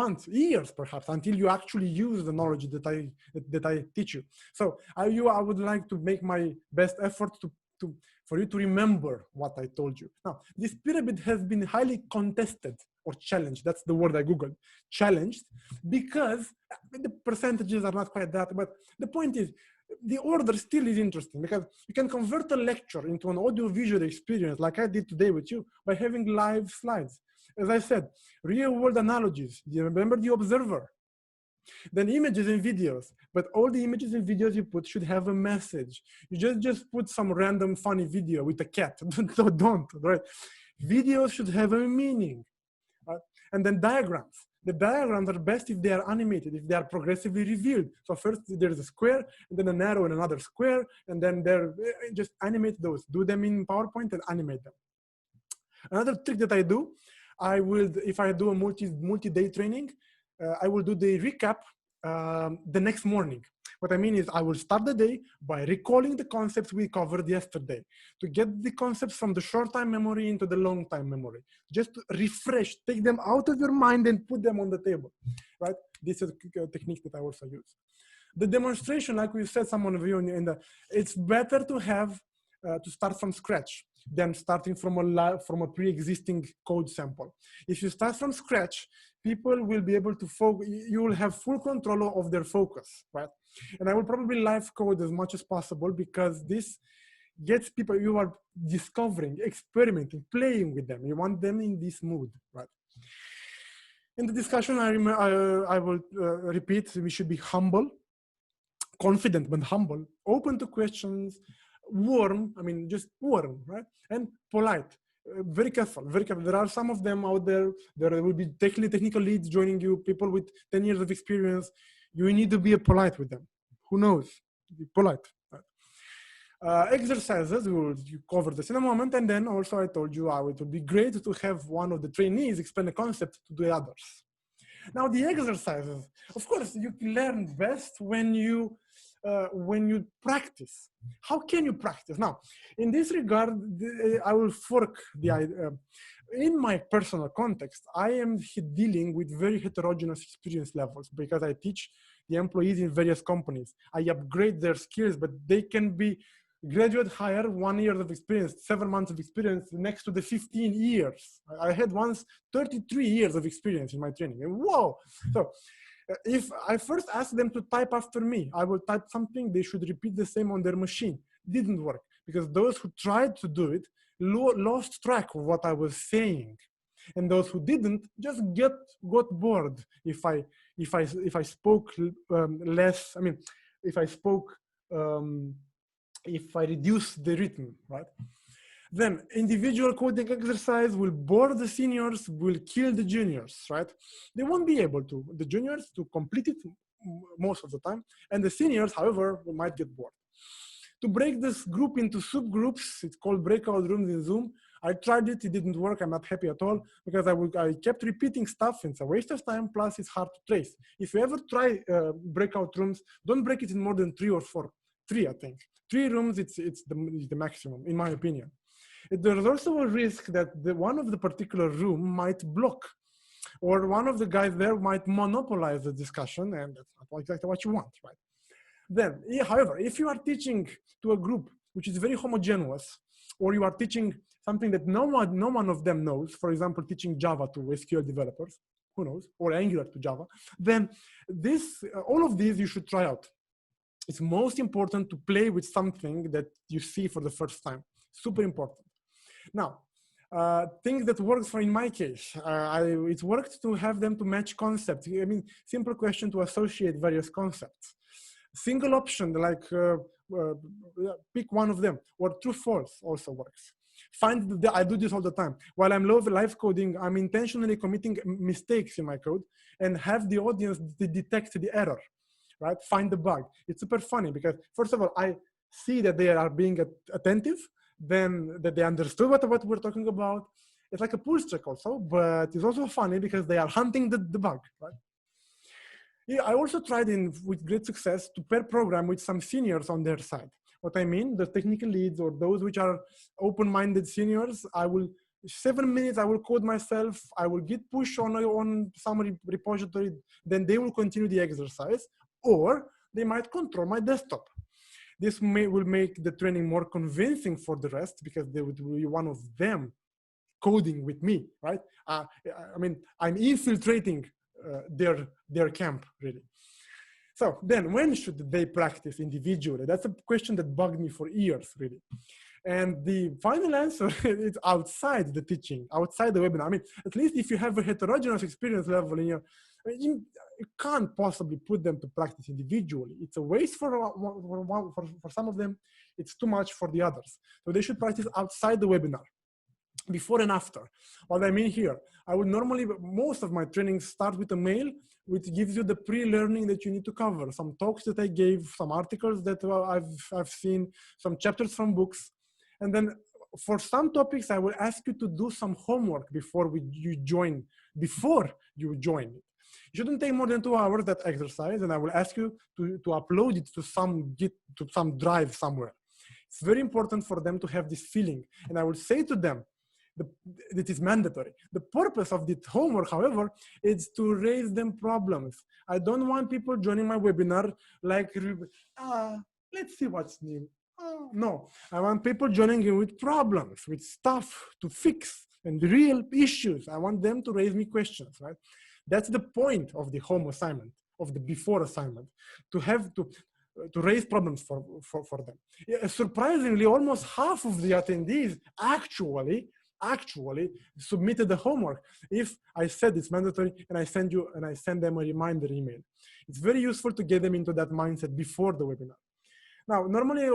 months, years, perhaps, until you actually use the knowledge that I teach you. So I would like to make my best effort for you to remember what I told you. Now, this pyramid has been highly contested or challenged. That's the word I Googled, challenged, because the percentages are not quite that, but the point is, the order still is interesting because you can convert a lecture into an audio-visual experience like I did today with you by having live slides. As I said, real-world analogies. You remember the observer? Then images and videos, but all the images and videos you put should have a message. You just put some random funny video with a cat. Don't, right? Videos should have a meaning. Right? And then diagrams. The diagrams are best if they are animated, if they are progressively revealed. So first there's a square, and then an arrow and another square, and then just animate those. Do them in PowerPoint and animate them. Another trick that I do, if I do a multi-day training, I will do the recap the next morning. What I mean is I will start the day by recalling the concepts we covered yesterday to get the concepts from the short-time memory into the long-time memory. Just to refresh, take them out of your mind and put them on the table, right? This is a technique that I also use. The demonstration, like we said, someone of you, it's better to have to start from scratch than starting from a pre-existing code sample. If you start from scratch, people will be able to focus, you will have full control of their focus, right? And I will probably live code as much as possible because this gets people, you are discovering, experimenting, playing with them. You want them in this mood, right? In the discussion, I will repeat, we should be humble, confident but humble, open to questions, warm, just warm, right? And polite. Very careful, very careful. There are some of them out there. There will be technical leads joining you, people with 10 years of experience. You need to be polite with them. Who knows? Be polite. Right? Exercises, we will cover this in a moment. And then also I told you it would be great to have one of the trainees explain the concept to the others. Now the exercises, of course, you learn best when you practice. How can you practice? Now, in this regard, I will fork the idea. In my personal context, I am dealing with very heterogeneous experience levels because I teach the employees in various companies. I upgrade their skills, but they can be graduate hire, 1 year of experience, 7 months of experience next to the 15 years. I had once 33 years of experience in my training. And whoa! So if I first ask them to type after me, I will type something, they should repeat the same on their machine. Didn't work because those who tried to do it lost track of what I was saying. And those who didn't just got bored if I spoke less, if I reduce the rhythm, right? Then individual coding exercise will bore the seniors, will kill the juniors, right? They won't be able to, the juniors, to complete it most of the time. And the seniors, however, might get bored. To break this group into subgroups, it's called breakout rooms in Zoom. I tried it, it didn't work, I'm not happy at all, because I kept repeating stuff, it's a waste of time, plus it's hard to trace. If you ever try breakout rooms, don't break it in more than 3 or 4. 3, I think. 3 rooms, it's the maximum, in my opinion. There's also a risk that one of the particular room might block, or one of the guys there might monopolize the discussion, and that's not exactly what you want, right? Then, however, if you are teaching to a group which is very homogeneous, or you are teaching something that no one of them knows, for example, teaching Java to SQL developers, who knows, or Angular to Java, then all of these you should try out. It's most important to play with something that you see for the first time. Super important. Now, things that works for in my case, it worked to have them to match concepts. Simple question to associate various concepts. Single option, like pick one of them, or true false also works. I do this all the time. While I'm live coding, I'm intentionally committing mistakes in my code and have the audience detect the error. right? Find the bug. It's super funny because first of all, I see that they are being attentive, then that they understood what we're talking about. It's like a pulse check also, but it's also funny because they are hunting the bug, right? Yeah, I also tried with great success to pair program with some seniors on their side. What I mean, the technical leads or those which are open-minded seniors, I will 7 minutes, I will code myself, I will git push on some repository, then they will continue the exercise, or they might control my desktop. This will make the training more convincing for the rest because they would be one of them coding with me, right? I mean, I'm infiltrating their camp, really. So then when should they practice individually? That's a question that bugged me for years, really. And the final answer is outside the teaching, outside the webinar. I mean, at least if you have a heterogeneous experience level in your, you can't possibly put them to practice individually. It's a waste for some of them. It's too much for the others. So they should practice outside the webinar, before and after. What I mean here, I would normally, most of my trainings start with a mail, which gives you the pre-learning that you need to cover. Some talks that I gave, some articles that I've seen, some chapters from books. And then for some topics, I will ask you to do some homework before you join. It shouldn't take more than 2 hours, that exercise, and I will ask you to upload it to some drive somewhere. It's very important for them to have this feeling. And I will say to them, it is mandatory. The purpose of this homework, however, is to raise them problems. I don't want people joining my webinar like, let's see what's new. No, I want people joining in with problems, with stuff to fix and real issues. I want them to raise me questions, right? That's the point of the home assignment, of the before assignment, to have to raise problems for them. Yeah, surprisingly, almost half of the attendees actually submitted the homework. If I said it's mandatory and I send them a reminder email. It's very useful to get them into that mindset before the webinar. Now, normally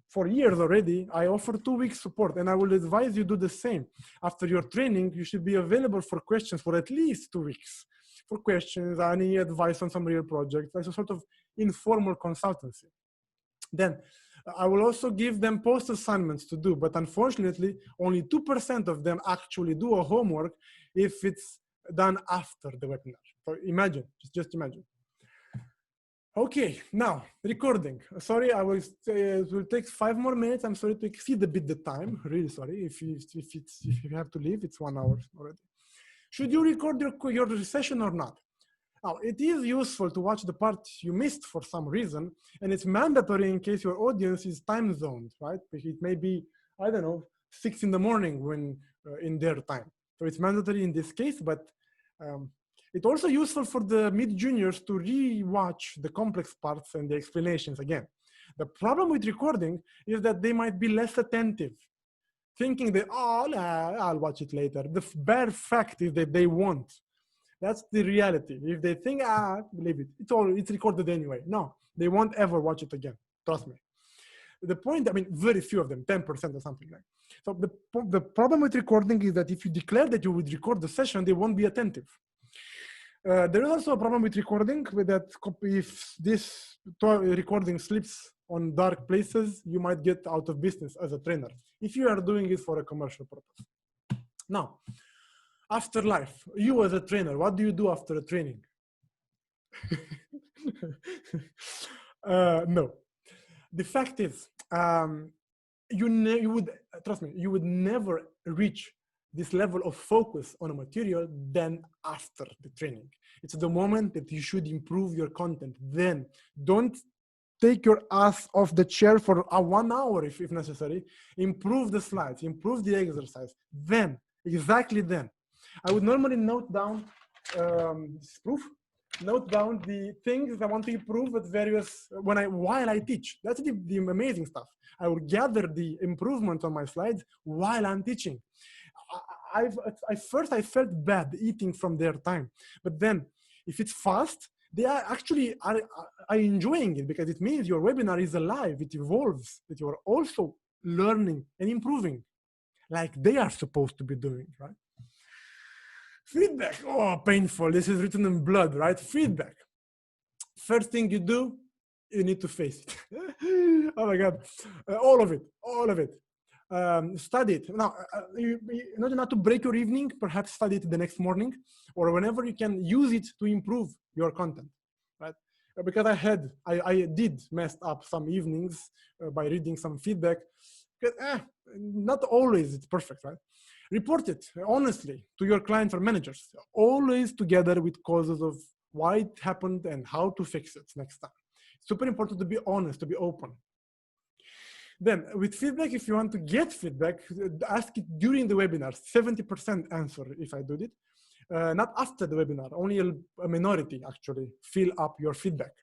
for years already, I offer 2 weeks support, and I will advise you do the same. After your training, you should be available for questions for at least 2 weeks. For questions, any advice on some real projects, as a sort of informal consultancy. Then I will also give them post assignments to do, but unfortunately, only 2% of them actually do a homework if it's done after the webinar. So imagine, just imagine. Okay, now recording. Sorry, it will take 5 more minutes. I'm sorry to exceed a bit the time. Really sorry. If you have to leave, it's 1 hour already. Should you record your session or not? Now, it is useful to watch the part you missed for some reason, and it's mandatory in case your audience is time zoned, right? It may be, I don't know, 6 in the morning when in their time. So it's mandatory in this case, but it's also useful for the mid-juniors to re-watch the complex parts and the explanations again. The problem with recording is that they might be less attentive, thinking that, oh, I'll watch it later. The bare fact is that they won't. That's the reality. If they think, believe it, it's recorded anyway. No, they won't ever watch it again. Trust me. The point, I mean, very few of them, 10% or something like that. So the problem with recording is that if you declare that you would record the session, they won't be attentive. There is also a problem with recording with that if this recording slips on dark places, you might get out of business as a trainer if you are doing it for a commercial purpose. Now, afterlife, you as a trainer, what do you do after a training? No. The fact is, you would, trust me, you would never reach this level of focus on a material than after the training. It's the moment that you should improve your content. Then don't take your ass off the chair for 1 hour if necessary. Improve the slides, improve the exercise. Then, exactly then. I would normally note down this proof, note down the things I want to improve at various, while I teach. That's the amazing stuff. I will gather the improvements on my slides while I'm teaching. At first I felt bad eating from their time, but then if it's fast, they are actually are enjoying it because it means your webinar is alive, it evolves, that you are also learning and improving like they are supposed to be doing, right? Feedback, oh, painful. This is written in blood, right? Feedback. first thing you do, you need to face it. Oh my God, all of it, all of it. Study it. Now, in order not to break your evening, perhaps study it the next morning or whenever you can use it to improve your content, right? Because I did mess up some evenings by reading some feedback. Not always it's perfect, right? Report it honestly to your clients or managers, always together with causes of why it happened and how to fix it next time. Super important to be honest, to be open. Then with feedback, if you want to get feedback, ask it during the webinar. 70% answer if I do it. Not after the webinar, only a minority actually fill up your feedback.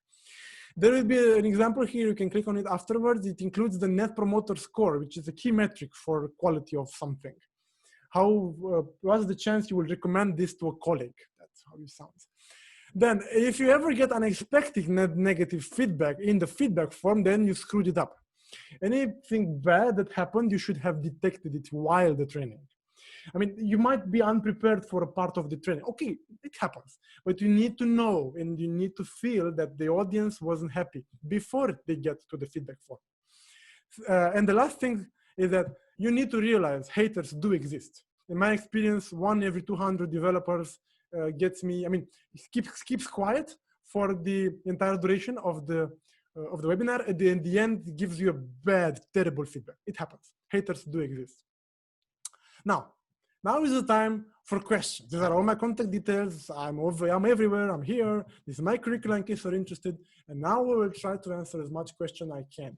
There will be an example here, you can click on it afterwards. It includes the Net Promoter Score, which is a key metric for quality of something. What's the chance you will recommend this to a colleague? That's how it sounds. Then if you ever get unexpected negative feedback in the feedback form, then you screwed it up. Anything bad that happened, you should have detected it while the training. I mean, you might be unprepared for a part of the training. Okay, it happens, but you need to know and you need to feel that the audience wasn't happy before they get to the feedback form. And the last thing is that you need to realize haters do exist. In my experience, 1 every 200 developers gets me, I mean, keeps quiet for the entire duration of the webinar. At the end, it gives you a bad, terrible feedback. It happens. Haters do exist. Now is the time for questions. These are all my contact details. I'm everywhere. I'm here. This is my curriculum in case you're interested. And now we will try to answer as much question I can.